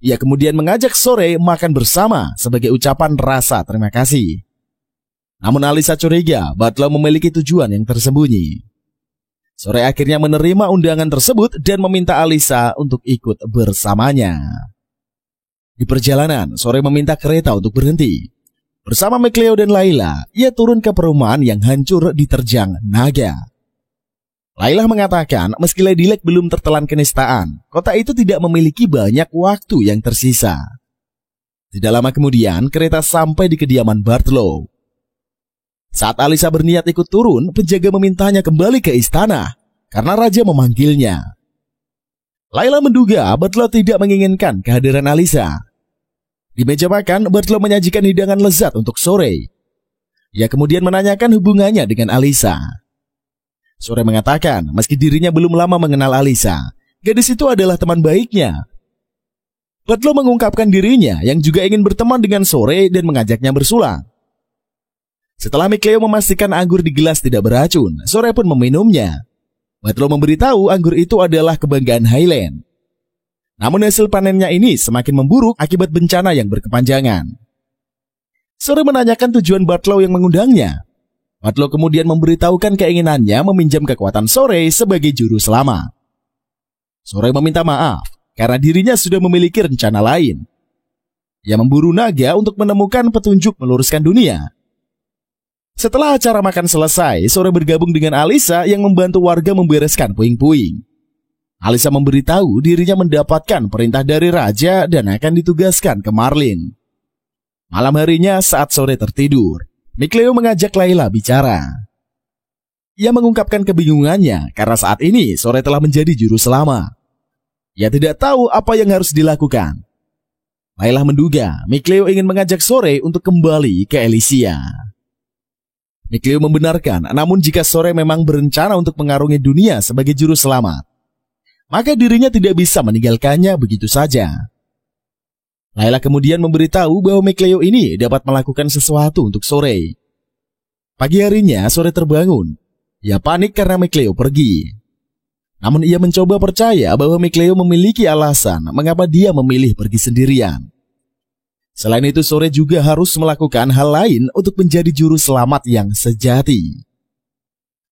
Ia kemudian mengajak Sore makan bersama sebagai ucapan rasa terima kasih. Namun Alisa curiga Bartlow memiliki tujuan yang tersembunyi. Sore akhirnya menerima undangan tersebut dan meminta Alisa untuk ikut bersamanya. Di perjalanan, Sore meminta kereta untuk berhenti. Bersama McLeo dan Laila, ia turun ke perumahan yang hancur diterjang naga. Laila mengatakan meski Lady Lake belum tertelan kenistaan, kota itu tidak memiliki banyak waktu yang tersisa. Tidak lama kemudian, kereta sampai di kediaman Bartlow. Saat Alisa berniat ikut turun, penjaga memintanya kembali ke istana karena raja memanggilnya. Laila menduga Bartlow tidak menginginkan kehadiran Alisa. Di meja makan, Bartlow menyajikan hidangan lezat untuk Sore. Ia kemudian menanyakan hubungannya dengan Alisa. Sore mengatakan meski dirinya belum lama mengenal Alisa, gadis itu adalah teman baiknya. Bartlow mengungkapkan dirinya yang juga ingin berteman dengan Sore dan mengajaknya bersulang. Setelah McLeo memastikan anggur di gelas tidak beracun, Sore pun meminumnya. Bartlow memberitahu anggur itu adalah kebanggaan Highland. Namun hasil panennya ini semakin memburuk akibat bencana yang berkepanjangan. Sore menanyakan tujuan Bartlow yang mengundangnya. Bartlow kemudian memberitahukan keinginannya meminjam kekuatan Sore sebagai juru selamat. Sore meminta maaf karena dirinya sudah memiliki rencana lain. Ia memburu naga untuk menemukan petunjuk meluruskan dunia. Setelah acara makan selesai, Sore bergabung dengan Alisa yang membantu warga membereskan puing-puing. Alisa memberitahu dirinya mendapatkan perintah dari raja dan akan ditugaskan ke Marlin. Malam harinya saat Sore tertidur, McLeo mengajak Laila bicara. Ia mengungkapkan kebingungannya karena saat ini Sore telah menjadi juru selamat. Ia tidak tahu apa yang harus dilakukan. Laila menduga McLeo ingin mengajak Sore untuk kembali ke Elysia. McLeo membenarkan, namun jika Sore memang berencana untuk mengarungi dunia sebagai juru selamat, maka dirinya tidak bisa meninggalkannya begitu saja. Laila kemudian memberitahu bahwa McLeo ini dapat melakukan sesuatu untuk Sore. Pagi harinya, Sore terbangun. Ia panik karena McLeo pergi. Namun ia mencoba percaya bahwa McLeo memiliki alasan mengapa dia memilih pergi sendirian. Selain itu, Sore juga harus melakukan hal lain untuk menjadi juru selamat yang sejati.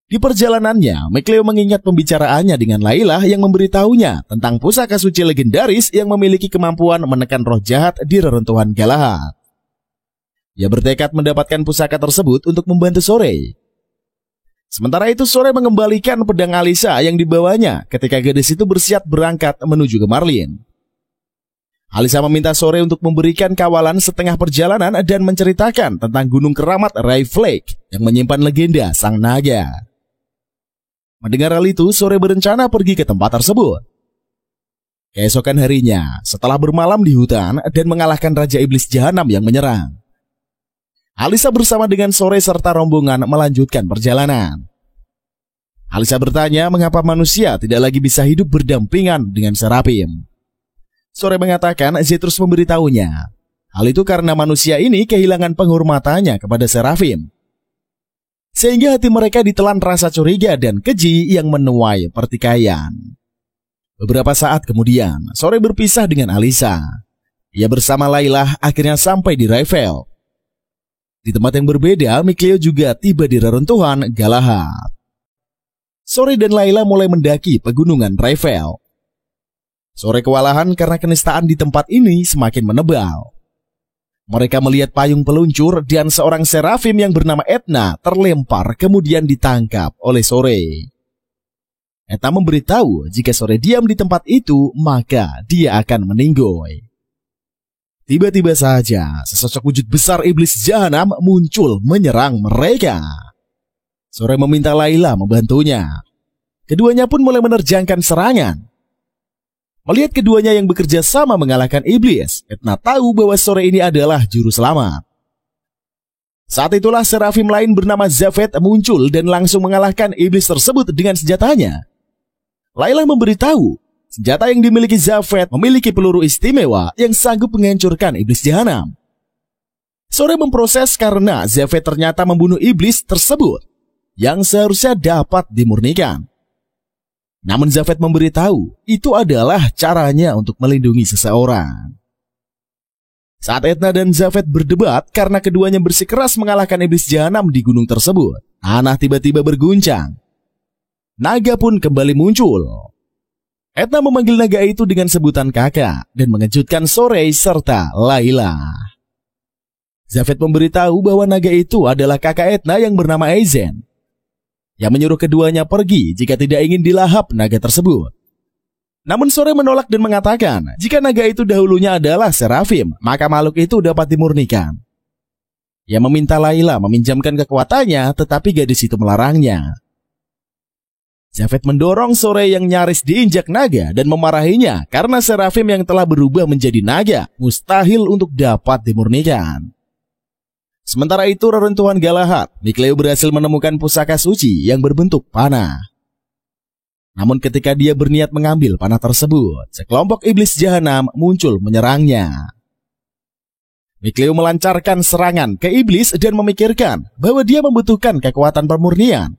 Di perjalanannya, McLeo mengingat pembicaraannya dengan Laila yang memberitahunya tentang pusaka suci legendaris yang memiliki kemampuan menekan roh jahat di reruntuhan Galahad. Ia bertekad mendapatkan pusaka tersebut untuk membantu Sore. Sementara itu, Sore mengembalikan pedang Alisa yang dibawanya ketika gadis itu bersiap berangkat menuju ke Marlin. Alisa meminta Sore untuk memberikan kawalan setengah perjalanan dan menceritakan tentang gunung keramat Rai Flake yang menyimpan legenda sang naga. Mendengar hal itu, Sore berencana pergi ke tempat tersebut. Keesokan harinya, setelah bermalam di hutan dan mengalahkan Raja Iblis Jahanam yang menyerang, Alisa bersama dengan Sore serta rombongan melanjutkan perjalanan. Alisa bertanya mengapa manusia tidak lagi bisa hidup berdampingan dengan Seraphim. Sore mengatakan Zetrus memberitahunya, hal itu karena manusia ini kehilangan penghormatannya kepada Seraphim, sehingga hati mereka ditelan rasa curiga dan keji yang menuai pertikaian. Beberapa saat kemudian, Sore berpisah dengan Alisa. Ia bersama Laila akhirnya sampai di Rayfeld. Di tempat yang berbeda, McLeo juga tiba di reruntuhan Galahad. Sore dan Laila mulai mendaki pegunungan Rayfeld. Sore kewalahan karena kenistaan di tempat ini semakin menebal. Mereka melihat payung peluncur dan seorang Seraphim yang bernama Etna terlempar kemudian ditangkap oleh Sore. Etna memberitahu jika Sore diam di tempat itu maka dia akan meninggoy. Tiba-tiba saja sesosok wujud besar iblis jahanam muncul menyerang mereka. Sore meminta Laila membantunya. Keduanya pun mulai menerjangkan serangan. Melihat keduanya yang bekerja sama mengalahkan iblis, Etna tahu bahwa sore ini adalah juru selamat. Saat itulah serafim lain bernama Zaphet muncul dan langsung mengalahkan iblis tersebut dengan senjatanya. Layla memberitahu, senjata yang dimiliki Zaphet memiliki peluru istimewa yang sanggup menghancurkan iblis jahanam. Sore memproses karena Zaphet ternyata membunuh iblis tersebut yang seharusnya dapat dimurnikan. Namun Zaphet memberitahu, itu adalah caranya untuk melindungi seseorang. Saat Etna dan Zaphet berdebat karena keduanya bersikeras mengalahkan iblis jahanam di gunung tersebut, tanah tiba-tiba berguncang. Naga pun kembali muncul. Etna memanggil naga itu dengan sebutan kakak dan mengejutkan Sore serta Layla. Zaphet memberitahu bahwa naga itu adalah kakak Etna yang bernama Aizen, yang menyuruh keduanya pergi jika tidak ingin dilahap naga tersebut. Namun Sore menolak dan mengatakan, jika naga itu dahulunya adalah serafim, maka makhluk itu dapat dimurnikan. Ia meminta Layla meminjamkan kekuatannya, tetapi gadis itu melarangnya. Zaphet mendorong Sore yang nyaris diinjak naga dan memarahinya karena serafim yang telah berubah menjadi naga mustahil untuk dapat dimurnikan. Sementara itu reruntuhan Galahad, Mikleo berhasil menemukan pusaka suci yang berbentuk panah. Namun ketika dia berniat mengambil panah tersebut, sekelompok iblis jahanam muncul menyerangnya. Mikleo melancarkan serangan ke iblis dan memikirkan bahwa dia membutuhkan kekuatan pemurnian.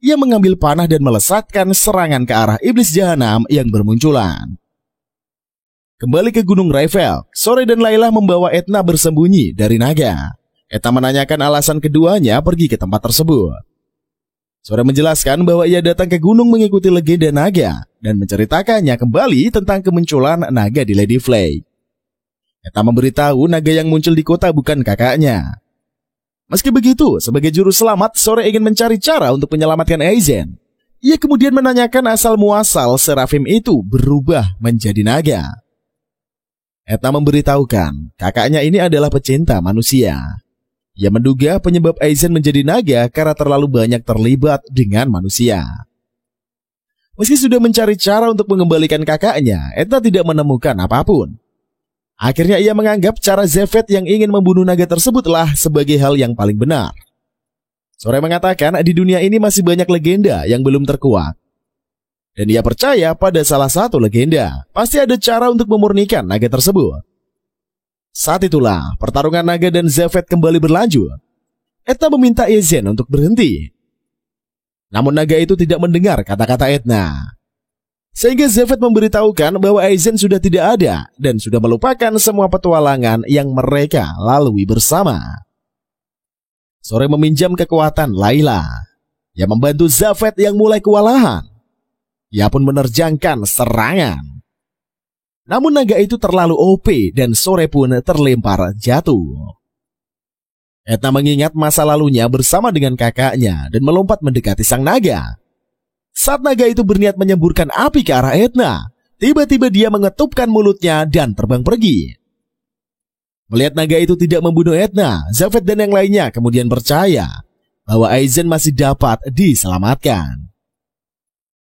Ia mengambil panah dan melesatkan serangan ke arah iblis jahanam yang bermunculan. Kembali ke Gunung Raifel, Sore dan Layla membawa Etna bersembunyi dari naga. Etna menanyakan alasan keduanya pergi ke tempat tersebut. Sore menjelaskan bahwa ia datang ke gunung mengikuti legenda naga dan menceritakannya kembali tentang kemunculan naga di Lady Flake. Etna memberitahu naga yang muncul di kota bukan kakaknya. Meski begitu, sebagai juru selamat, Sore ingin mencari cara untuk menyelamatkan Aizen. Ia kemudian menanyakan asal-muasal serafim itu berubah menjadi naga. Etna memberitahukan, kakaknya ini adalah pecinta manusia. Ia menduga penyebab Aizen menjadi naga karena terlalu banyak terlibat dengan manusia. Meski sudah mencari cara untuk mengembalikan kakaknya, Etna tidak menemukan apapun. Akhirnya ia menganggap cara Zaphet yang ingin membunuh naga tersebutlah sebagai hal yang paling benar. Sore mengatakan di dunia ini masih banyak legenda yang belum terkuak. Dan ia percaya pada salah satu legenda, pasti ada cara untuk memurnikan naga tersebut. Saat itulah pertarungan naga dan Zaphet kembali berlanjut. Etna meminta Aizen untuk berhenti. Namun naga itu tidak mendengar kata-kata Etna. Sehingga Zaphet memberitahukan bahwa Aizen sudah tidak ada dan sudah melupakan semua petualangan yang mereka lalui bersama. Sore meminjam kekuatan Layla yang membantu Zaphet yang mulai kewalahan. Ia pun menerjangkan serangan. Namun naga itu terlalu OP dan Sore pun terlempar jatuh. Etna mengingat masa lalunya bersama dengan kakaknya dan melompat mendekati sang naga. Saat naga itu berniat menyemburkan api ke arah Etna, tiba-tiba dia mengetupkan mulutnya dan terbang pergi. Melihat naga itu tidak membunuh Etna, Zaphet dan yang lainnya kemudian percaya bahwa Aizen masih dapat diselamatkan.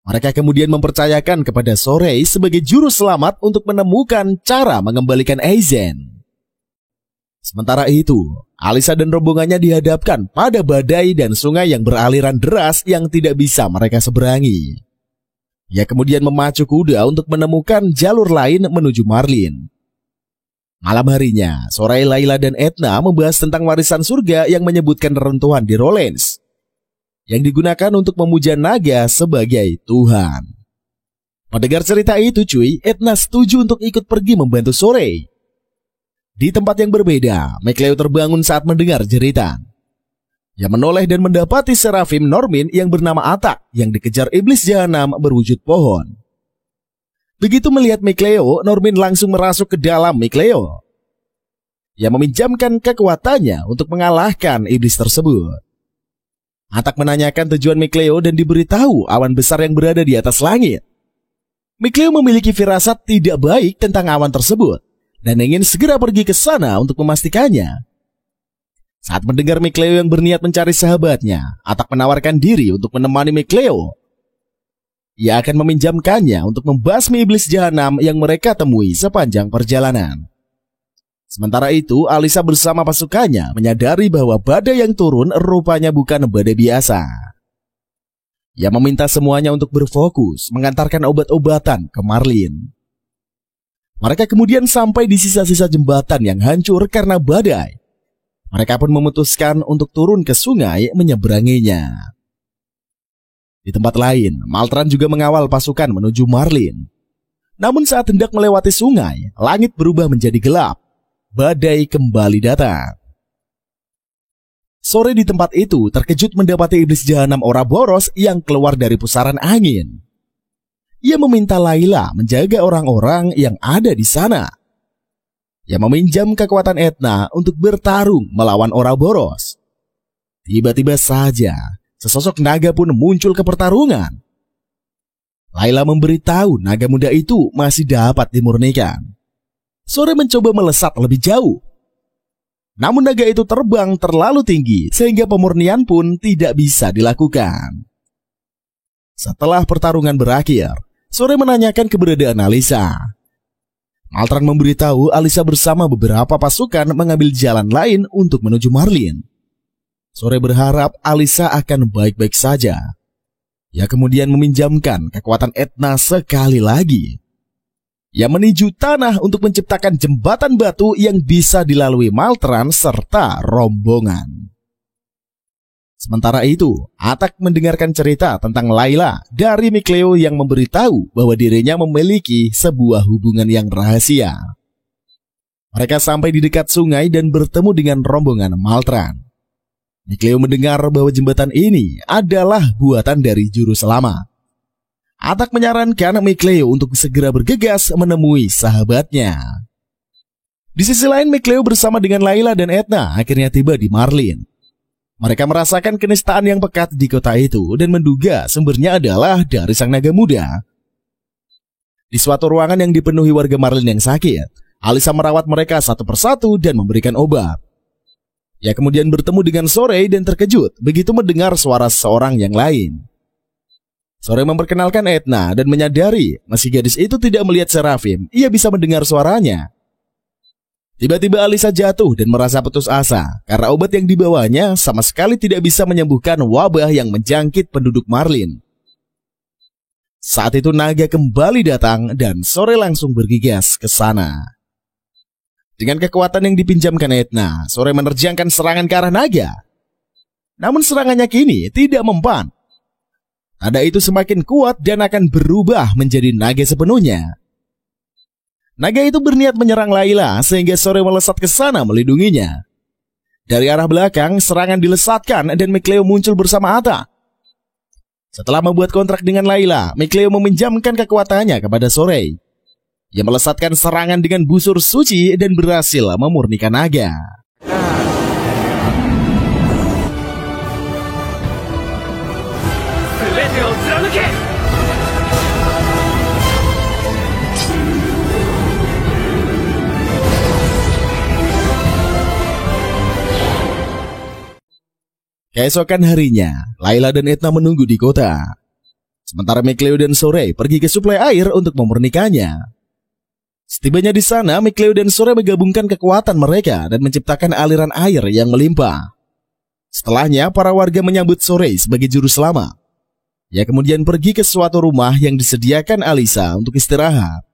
Mereka kemudian mempercayakan kepada Sore sebagai juru selamat untuk menemukan cara mengembalikan Aizen. Sementara itu, Alisa dan rombongannya dihadapkan pada badai dan sungai yang beraliran deras yang tidak bisa mereka seberangi. Ia kemudian memacu kuda untuk menemukan jalur lain menuju Marlin. Malam harinya, Sore, Layla, dan Etna membahas tentang warisan surga yang menyebutkan reruntuhan di Rollens, yang digunakan untuk memuja naga sebagai Tuhan. Mendengar cerita itu cuy, Etna setuju untuk ikut pergi membantu Sore. Di tempat yang berbeda, Mikleo terbangun saat mendengar jeritan. Ia menoleh dan mendapati serafim Normin yang bernama Atak yang dikejar iblis jahanam berwujud pohon. Begitu melihat Mikleo, Normin langsung merasuk ke dalam Mikleo. Ia meminjamkan kekuatannya untuk mengalahkan iblis tersebut. Atak menanyakan tujuan Mikleo dan diberitahu awan besar yang berada di atas langit. Mikleo memiliki firasat tidak baik tentang awan tersebut dan ingin segera pergi ke sana untuk memastikannya. Saat mendengar Mikleo yang berniat mencari sahabatnya, Atak menawarkan diri untuk menemani Mikleo. ia akan meminjamkannya untuk membasmi iblis jahanam yang mereka temui sepanjang perjalanan. Sementara itu, Alisa bersama pasukannya menyadari bahwa badai yang turun rupanya bukan badai biasa. Ia meminta semuanya untuk berfokus mengantarkan obat-obatan ke Marlin. Mereka kemudian sampai di sisa-sisa jembatan yang hancur karena badai. Mereka pun memutuskan untuk turun ke sungai menyeberanginya. Di tempat lain, Maltran juga mengawal pasukan menuju Marlin. Namun saat hendak melewati sungai, langit berubah menjadi gelap. Badai kembali datang. Sore di tempat itu terkejut mendapati iblis jahanam Ouroboros yang keluar dari pusaran angin. Ia meminta Layla menjaga orang-orang yang ada di sana. Ia meminjam kekuatan Etna untuk bertarung melawan Ouroboros. Tiba-tiba saja, sesosok naga pun muncul ke pertarungan. Layla memberitahu naga muda itu masih dapat dimurnikan. Sore mencoba melesat lebih jauh. Namun naga itu terbang terlalu tinggi sehingga pemurnian pun tidak bisa dilakukan. Setelah pertarungan berakhir, Sore menanyakan keberadaan Alisa. Maltran memberitahu Alisa bersama beberapa pasukan mengambil jalan lain untuk menuju Marlin. Sore berharap Alisa akan baik-baik saja. Ia kemudian meminjamkan kekuatan Etna sekali lagi. Ia meninju tanah untuk menciptakan jembatan batu yang bisa dilalui Maltran serta rombongan. Sementara itu, Atak mendengarkan cerita tentang Layla dari Mikleo yang memberitahu bahwa dirinya memiliki sebuah hubungan yang rahasia. Mereka sampai di dekat sungai dan bertemu dengan rombongan Maltran. Mikleo mendengar bahwa jembatan ini adalah buatan dari juru selamat. Atak menyarankan Mikleo untuk segera bergegas menemui sahabatnya. Di sisi lain, Mikleo bersama dengan Layla dan Etna akhirnya tiba di Marlin. Mereka merasakan kenistaan yang pekat di kota itu dan menduga sumbernya adalah dari sang naga muda. Di suatu ruangan yang dipenuhi warga Marlin yang sakit, Alisa merawat mereka satu persatu dan memberikan obat. Ia kemudian bertemu dengan Sore dan terkejut begitu mendengar suara seorang yang lain. Sore memperkenalkan Etna dan menyadari meski gadis itu tidak melihat Seraphim, ia bisa mendengar suaranya. Tiba-tiba Alisa jatuh dan merasa putus asa karena obat yang dibawanya sama sekali tidak bisa menyembuhkan wabah yang menjangkit penduduk Marlin. Saat itu naga kembali datang dan Sore langsung bergegas ke sana. Dengan kekuatan yang dipinjamkan Etna, Sore menerjangkan serangan ke arah naga. Namun serangannya kini tidak mempan. Nada itu semakin kuat dan akan berubah menjadi naga sepenuhnya. Naga itu berniat menyerang Layla sehingga Sore melesat ke sana melindunginya. Dari arah belakang, serangan dilesatkan dan Mikleo muncul bersama Atak. Setelah membuat kontrak dengan Layla, Mikleo meminjamkan kekuatannya kepada Sore. Ia melesatkan serangan dengan busur suci dan berhasil memurnikan naga. Keesokan harinya, Layla dan Etna menunggu di kota. Sementara Mikleo dan Sore pergi ke suplai air untuk memurnikannya. Setibanya di sana, Mikleo dan Sore menggabungkan kekuatan mereka dan menciptakan aliran air yang melimpah. Setelahnya, para warga menyambut Sore sebagai juru selamat. Ia kemudian pergi ke suatu rumah yang disediakan Alisa untuk istirahat.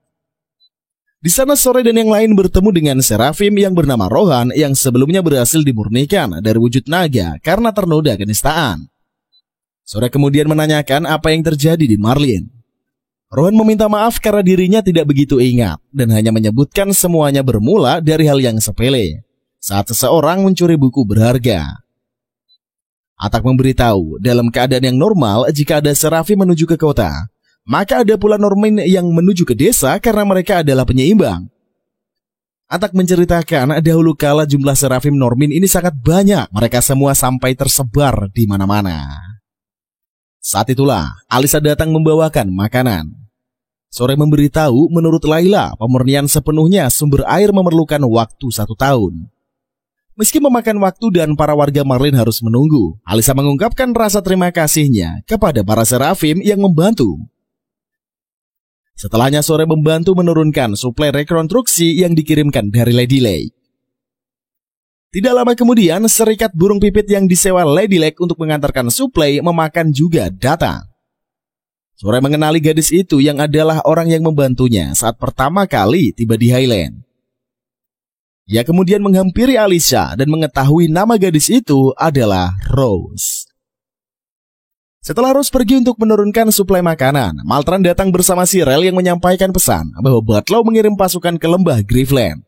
Di sana Sore dan yang lain bertemu dengan Seraphim yang bernama Rohan yang sebelumnya berhasil dimurnikan dari wujud naga karena ternoda kenistaan. Sore kemudian menanyakan apa yang terjadi di Marlin. Rohan meminta maaf karena dirinya tidak begitu ingat dan hanya menyebutkan semuanya bermula dari hal yang sepele, saat seseorang mencuri buku berharga. Atak memberitahu dalam keadaan yang normal jika ada Seraphim menuju ke kota, maka ada pula Normin yang menuju ke desa karena mereka adalah penyeimbang. Atak menceritakan dahulu kala jumlah Seraphim Normin ini sangat banyak. Mereka semua sampai tersebar di mana-mana. Saat itulah Alisa datang membawakan makanan. Sore memberitahu menurut Layla pemurnian sepenuhnya sumber air memerlukan waktu 1 tahun. Meski memakan waktu dan para warga Marlin harus menunggu, Alisa mengungkapkan rasa terima kasihnya kepada para Seraphim yang membantu. Setelahnya sore membantu menurunkan suplai rekonstruksi yang dikirimkan dari Lady Lake. Tidak lama kemudian, serikat burung pipit yang disewa Lady Lake untuk mengantarkan suplai memakan juga datang. Sore mengenali gadis itu yang adalah orang yang membantunya saat pertama kali tiba di Highland. Ia kemudian menghampiri Alicia dan mengetahui nama gadis itu adalah Rose. Setelah Rose pergi untuk menurunkan suplai makanan, Maltran datang bersama Sirel yang menyampaikan pesan bahwa Butlow mengirim pasukan ke lembah Griefland.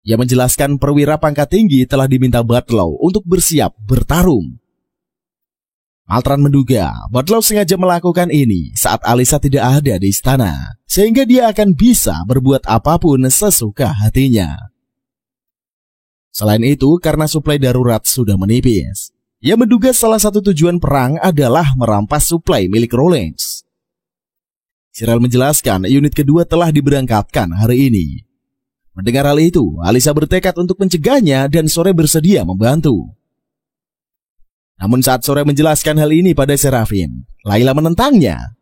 Ia menjelaskan perwira pangkat tinggi telah diminta Butlow untuk bersiap bertarung. Maltran menduga Butlow sengaja melakukan ini saat Alicia tidak ada di istana, sehingga dia akan bisa berbuat apapun sesuka hatinya. Selain itu, karena suplai darurat sudah menipis, ia menduga salah satu tujuan perang adalah merampas suplai milik Rawlins. Sirel menjelaskan unit kedua telah diberangkatkan hari ini. Mendengar hal itu, Alicia bertekad untuk mencegahnya dan Sore bersedia membantu. Namun saat Sore menjelaskan hal ini pada Seraphim, Layla menentangnya.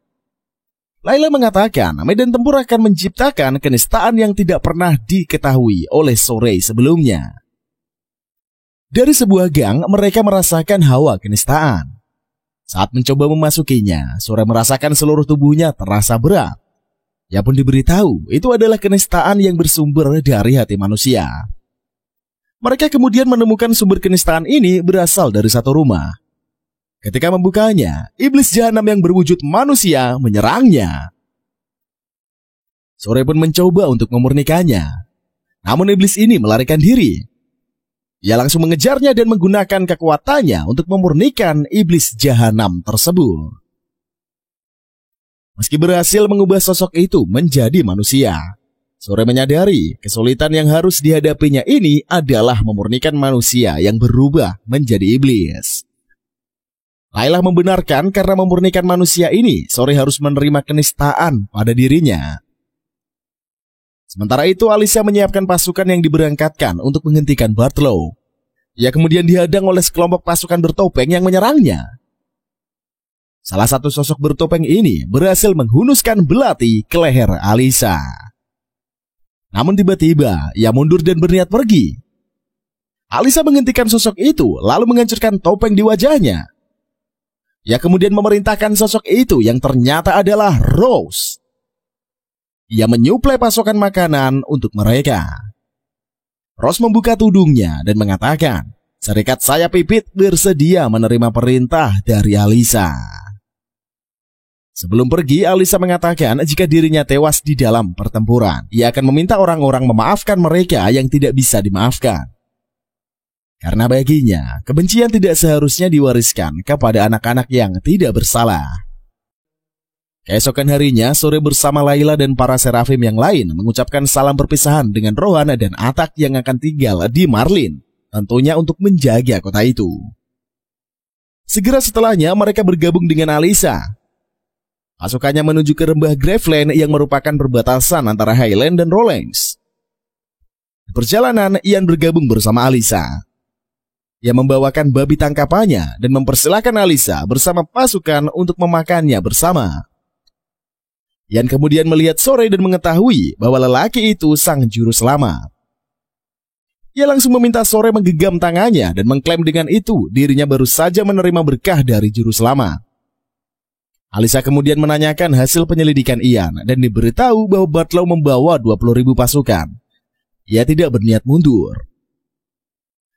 Layla mengatakan medan tempur akan menciptakan kenistaan yang tidak pernah diketahui oleh Sore sebelumnya. Dari sebuah gang, mereka merasakan hawa kenistaan. Saat mencoba memasukinya, Sore merasakan seluruh tubuhnya terasa berat. Ia pun diberitahu itu adalah kenistaan yang bersumber dari hati manusia. Mereka kemudian menemukan sumber kenistaan ini berasal dari satu rumah. Ketika membukanya, iblis jahanam yang berwujud manusia menyerangnya. Sore pun mencoba untuk memurnikannya. Namun iblis ini melarikan diri. Ia langsung mengejarnya dan menggunakan kekuatannya untuk memurnikan iblis jahanam tersebut. Meski berhasil mengubah sosok itu menjadi manusia, Sore menyadari kesulitan yang harus dihadapinya ini adalah memurnikan manusia yang berubah menjadi iblis. Layla membenarkan karena memurnikan manusia ini, Sore harus menerima kenistaan pada dirinya. Sementara itu, Alicia menyiapkan pasukan yang diberangkatkan untuk menghentikan Butlow. Ia kemudian dihadang oleh sekelompok pasukan bertopeng yang menyerangnya. Salah satu sosok bertopeng ini berhasil menghunuskan belati ke leher Alicia. Namun tiba-tiba ia mundur dan berniat pergi. Alicia menghentikan sosok itu lalu menghancurkan topeng di wajahnya. Ia kemudian memerintahkan sosok itu yang ternyata adalah Rose. Ia menyuplai pasokan makanan untuk mereka. Rose membuka tudungnya dan mengatakan, serikat sayap pipit bersedia menerima perintah dari Alicia. Sebelum pergi, Alicia mengatakan jika dirinya tewas di dalam pertempuran, ia akan meminta orang-orang memaafkan mereka yang tidak bisa dimaafkan. Karena baginya, kebencian tidak seharusnya diwariskan kepada anak-anak yang tidak bersalah. Keesokan harinya, Sore bersama Layla dan para Seraphim yang lain mengucapkan salam perpisahan dengan Rohan dan Atak yang akan tinggal di Marlin, tentunya untuk menjaga kota itu. Segera setelahnya, mereka bergabung dengan Alicia. Pasukannya menuju ke lembah Graveland yang merupakan perbatasan antara Highland dan Rawlins. Di perjalanan, Ian bergabung bersama Alicia. Ia membawakan babi tangkapannya dan mempersilahkan Alicia bersama pasukan untuk memakannya bersama. Ian kemudian melihat Sore dan mengetahui bahwa lelaki itu sang juru selamat. Ia langsung meminta Sore menggenggam tangannya dan mengklaim dengan itu dirinya baru saja menerima berkah dari juru selamat. Alicia kemudian menanyakan hasil penyelidikan Ian dan diberitahu bahwa Butlow membawa 20.000 pasukan. Ia tidak berniat mundur.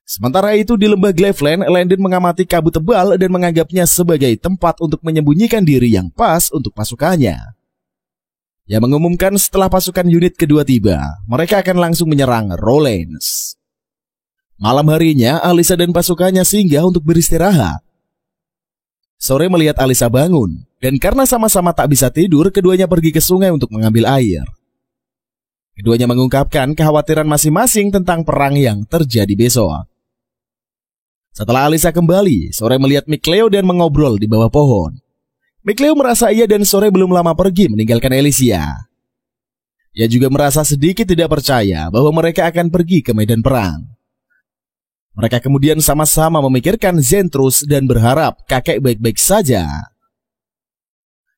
Sementara itu di lembah Graveland, Landon mengamati kabut tebal dan menganggapnya sebagai tempat untuk menyembunyikan diri yang pas untuk pasukannya. Ia mengumumkan setelah pasukan unit kedua tiba, mereka akan langsung menyerang Rawlins. Malam harinya, Alicia dan pasukannya singgah untuk beristirahat. Sore melihat Alicia bangun, dan karena sama-sama tak bisa tidur, keduanya pergi ke sungai untuk mengambil air. Keduanya mengungkapkan kekhawatiran masing-masing tentang perang yang terjadi besok. Setelah Alicia kembali, Sore melihat Micleo dan mengobrol di bawah pohon. Micleo merasa ia dan Sore belum lama pergi meninggalkan Elysia. Ia juga merasa sedikit tidak percaya bahwa mereka akan pergi ke medan perang. Mereka kemudian sama-sama memikirkan Zentrus dan berharap kakek baik-baik saja.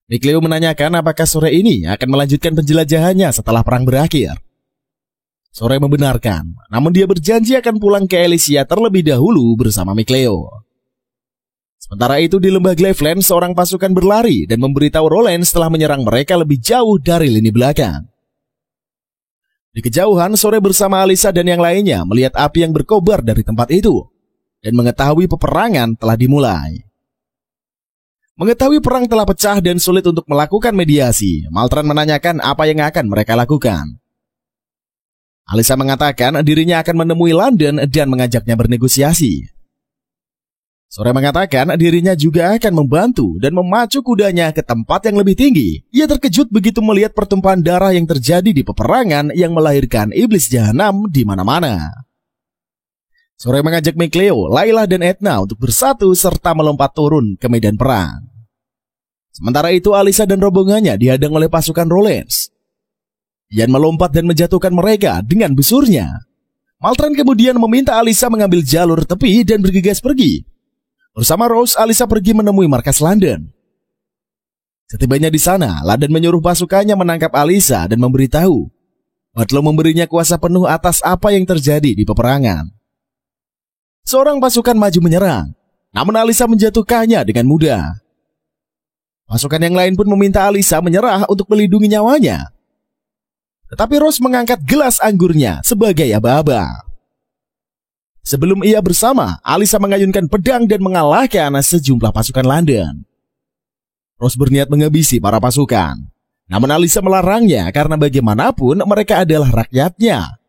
Mikleo menanyakan apakah sore ini akan melanjutkan penjelajahannya setelah perang berakhir. Sore membenarkan, namun dia berjanji akan pulang ke Elysia terlebih dahulu bersama Mikleo. Sementara itu di lembah Gleveland, seorang pasukan berlari dan memberitahu Rollins telah menyerang mereka lebih jauh dari lini belakang. Di kejauhan, Sore bersama Alyssa dan yang lainnya melihat api yang berkobar dari tempat itu dan mengetahui peperangan telah dimulai. Mengetahui perang telah pecah dan sulit untuk melakukan mediasi, Maltran menanyakan apa yang akan mereka lakukan. Alyssa mengatakan dirinya akan menemui London dan mengajaknya bernegosiasi. Sore mengatakan dirinya juga akan membantu dan memacu kudanya ke tempat yang lebih tinggi. Ia terkejut begitu melihat pertumpahan darah yang terjadi di peperangan yang melahirkan iblis jahanam di mana-mana. Sore mengajak Mikleo, Layla dan Edna untuk bersatu serta melompat turun ke medan perang. Sementara itu Alyssa dan rombongannya dihadang oleh pasukan Rollins. Ian melompat dan menjatuhkan mereka dengan busurnya. Maltran kemudian meminta Alyssa mengambil jalur tepi dan bergegas pergi. Bersama Rose, Alyssa pergi menemui markas London. Setibanya di sana, London menyuruh pasukannya menangkap Alyssa dan memberitahu Wadlow memberinya kuasa penuh atas apa yang terjadi di peperangan. Seorang pasukan maju menyerang, namun Alyssa menjatuhkannya dengan mudah. Pasukan yang lain pun meminta Alyssa menyerah untuk melindungi nyawanya. Tetapi Rose mengangkat gelas anggurnya sebagai aba-aba. Sebelum ia bersama, Alyssa mengayunkan pedang dan mengalahkan sejumlah pasukan London. Rose berniat menghabisi para pasukan, namun Alyssa melarangnya karena bagaimanapun mereka adalah rakyatnya.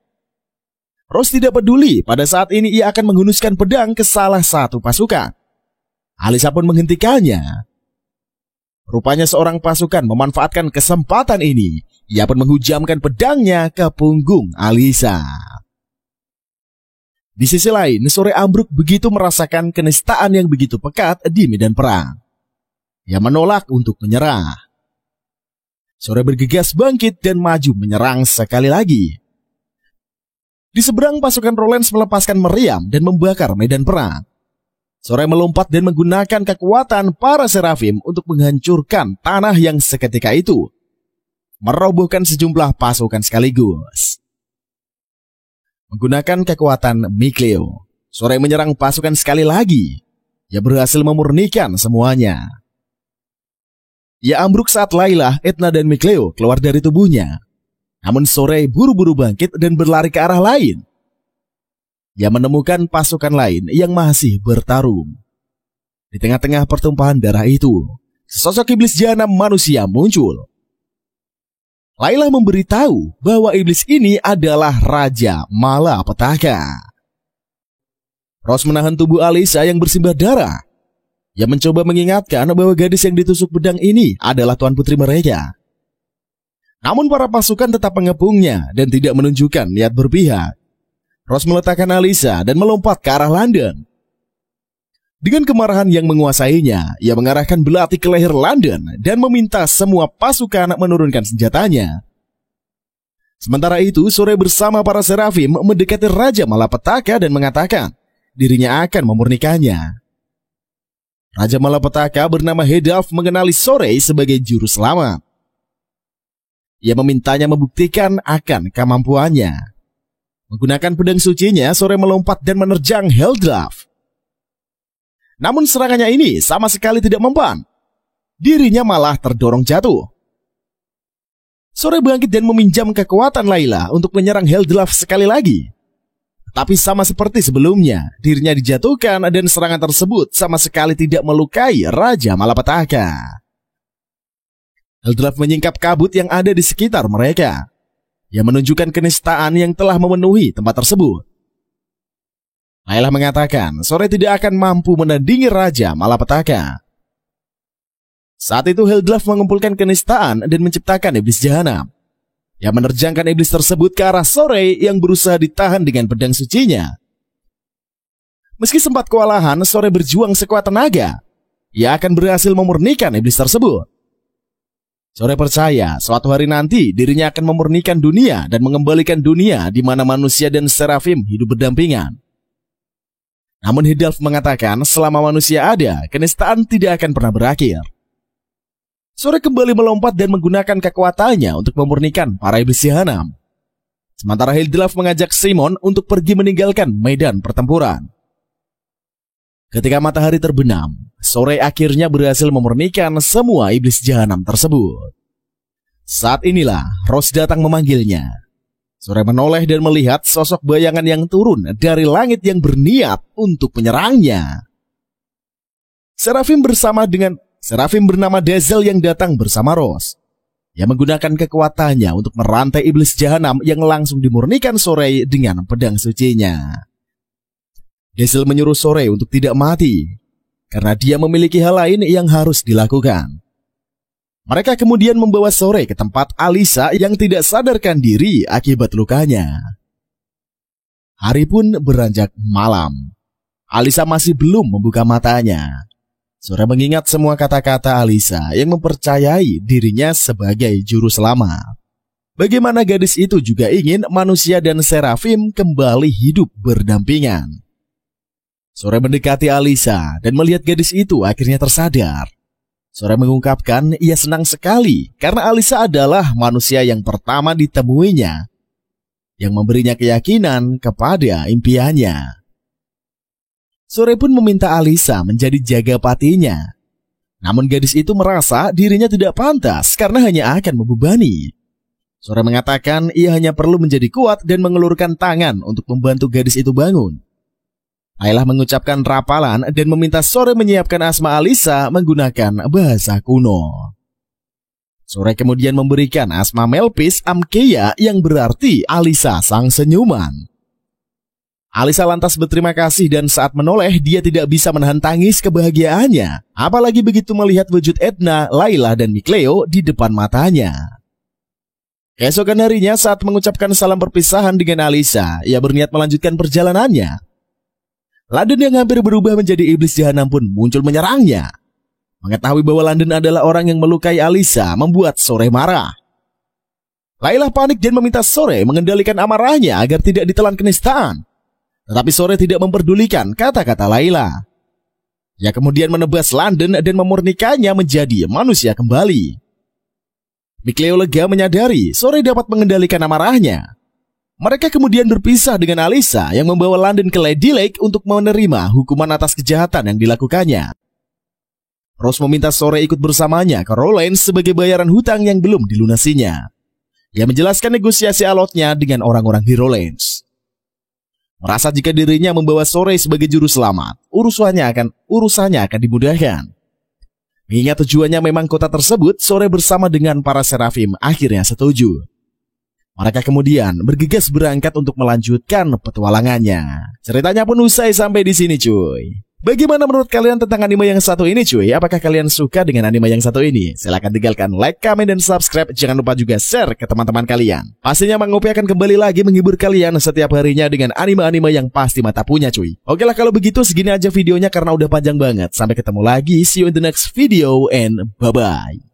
Rose tidak peduli, pada saat ini ia akan menghunuskan pedang ke salah satu pasukan. Alyssa pun menghentikannya. Rupanya seorang pasukan memanfaatkan kesempatan ini. Ia pun menghujamkan pedangnya ke punggung Alyssa. Di sisi lain, Sore ambruk begitu merasakan kenistaan yang begitu pekat di medan perang. Ia menolak untuk menyerah. Sore bergegas bangkit dan maju menyerang sekali lagi. Di seberang, pasukan Rollins melepaskan meriam dan membakar medan perang. Sore melompat dan menggunakan kekuatan para serafim untuk menghancurkan tanah yang seketika itu, merobohkan sejumlah pasukan sekaligus. Menggunakan kekuatan Mikleo, Sore menyerang pasukan sekali lagi. Ia berhasil memurnikan semuanya. Ia ambruk saat Layla, Edna dan Mikleo keluar dari tubuhnya. Namun Sore buru-buru bangkit dan berlari ke arah lain. Ia menemukan pasukan lain yang masih bertarung. Di tengah-tengah pertumpahan darah itu, sesosok iblis jahanam manusia muncul. Layla memberitahu bahwa iblis ini adalah Raja Malapetaka. Rose menahan tubuh Alyssa yang bersimbah darah. Ia mencoba mengingatkan bahwa gadis yang ditusuk pedang ini adalah tuan putri mereka. Namun para pasukan tetap mengepungnya dan tidak menunjukkan niat berpihak. Rose meletakkan Alyssa dan melompat ke arah London. Dengan kemarahan yang menguasainya, ia mengarahkan belati ke leher London dan meminta semua pasukan menurunkan senjatanya. Sementara itu, Sore bersama para serafim mendekati Raja Malapetaka dan mengatakan dirinya akan memurnikannya. Raja Malapetaka bernama Hedalf mengenali Sore sebagai juru selamat. Ia memintanya membuktikan akan kemampuannya. Menggunakan pedang sucinya, Sore melompat dan menerjang Hedalf. Namun serangannya ini sama sekali tidak mempan. Dirinya malah terdorong jatuh. Sore bangkit dan meminjam kekuatan Layla untuk menyerang Hedalf sekali lagi. Tapi sama seperti sebelumnya, dirinya dijatuhkan dan serangan tersebut sama sekali tidak melukai Raja Malapetaka. Hedalf menyingkap kabut yang ada di sekitar mereka. Ia menunjukkan kenistaan yang telah memenuhi tempat tersebut. Layla mengatakan Sore tidak akan mampu menandingi Raja Malapetaka. Saat itu Hedalf mengumpulkan kenistaan dan menciptakan iblis jahanam. Ia menerjangkan iblis tersebut ke arah Sore yang berusaha ditahan dengan pedang sucinya. Meski sempat kewalahan, Sore berjuang sekuat tenaga. Ia akan berhasil memurnikan iblis tersebut. Sore percaya suatu hari nanti dirinya akan memurnikan dunia dan mengembalikan dunia di mana manusia dan serafim hidup berdampingan. Namun Hedalf mengatakan selama manusia ada, kenistaan tidak akan pernah berakhir. Sore kembali melompat dan menggunakan kekuatannya untuk memurnikan para iblis jahanam. Sementara Hildelaf mengajak Simon untuk pergi meninggalkan medan pertempuran. Ketika matahari terbenam, Sore akhirnya berhasil memurnikan semua iblis jahanam tersebut. Saat inilah Rose datang memanggilnya. Sore menoleh dan melihat sosok bayangan yang turun dari langit yang berniat untuk menyerangnya. Serafim bernama Dazzle yang datang bersama Rose. Ia menggunakan kekuatannya untuk merantai iblis jahanam yang langsung dimurnikan Sore dengan pedang sucinya. Dazzle menyuruh Sore untuk tidak mati, karena dia memiliki hal lain yang harus dilakukan. Mereka kemudian membawa Sore ke tempat Alisa yang tidak sadarkan diri akibat lukanya. Hari pun beranjak malam. Alisa masih belum membuka matanya. Sore mengingat semua kata-kata Alisa yang mempercayai dirinya sebagai juru selamat. Bagaimana gadis itu juga ingin manusia dan serafim kembali hidup berdampingan. Sore mendekati Alisa dan melihat gadis itu akhirnya tersadar. Sore mengungkapkan ia senang sekali karena Alisa adalah manusia yang pertama ditemuinya, yang memberinya keyakinan kepada impiannya. Sore pun meminta Alisa menjadi jaga patinya. Namun gadis itu merasa dirinya tidak pantas karena hanya akan membebani. Sore mengatakan ia hanya perlu menjadi kuat dan mengelurkan tangan untuk membantu gadis itu bangun. Layla mengucapkan rapalan dan meminta Sore menyiapkan asma Alisa menggunakan bahasa kuno. Sore kemudian memberikan asma Melpis Amkeya yang berarti Alisa sang senyuman. Alisa lantas berterima kasih dan saat menoleh dia tidak bisa menahan tangis kebahagiaannya. Apalagi begitu melihat wujud Edna, Layla dan Mikleo di depan matanya. Keesokan harinya saat mengucapkan salam perpisahan dengan Alisa, ia berniat melanjutkan perjalanannya. London yang hampir berubah menjadi iblis jahanam pun muncul menyerangnya. Mengetahui bahwa London adalah orang yang melukai Alisa membuat Sore marah. Layla panik dan meminta Sore mengendalikan amarahnya agar tidak ditelan kenistaan. Tetapi Sore tidak memperdulikan kata-kata Layla. Ia kemudian menebas London dan memurnikannya menjadi manusia kembali. Mikleo lega menyadari Sore dapat mengendalikan amarahnya. Mereka kemudian berpisah dengan Alisa yang membawa London ke Lady Lake untuk menerima hukuman atas kejahatan yang dilakukannya. Rose meminta Sore ikut bersamanya ke Rowlands sebagai bayaran hutang yang belum dilunasinya. Ia menjelaskan negosiasi alotnya dengan orang-orang di Rowlands. Merasa jika dirinya membawa Sore sebagai juru selamat, urusannya akan dimudahkan. Mengingat tujuannya memang kota tersebut, Sore bersama dengan para serafim akhirnya setuju. Mereka kemudian bergegas berangkat untuk melanjutkan petualangannya. Ceritanya pun usai sampai di sini, cuy. Bagaimana menurut kalian tentang anime yang satu ini, cuy? Apakah kalian suka dengan anime yang satu ini? Silahkan tinggalkan like, comment, dan subscribe. Jangan lupa juga share ke teman-teman kalian. Pastinya Mang Upi akan kembali lagi menghibur kalian setiap harinya dengan anime-anime yang pasti mata punya, cuy. Oke lah, kalau begitu segini aja videonya karena udah panjang banget. Sampai ketemu lagi. See you in the next video and bye-bye.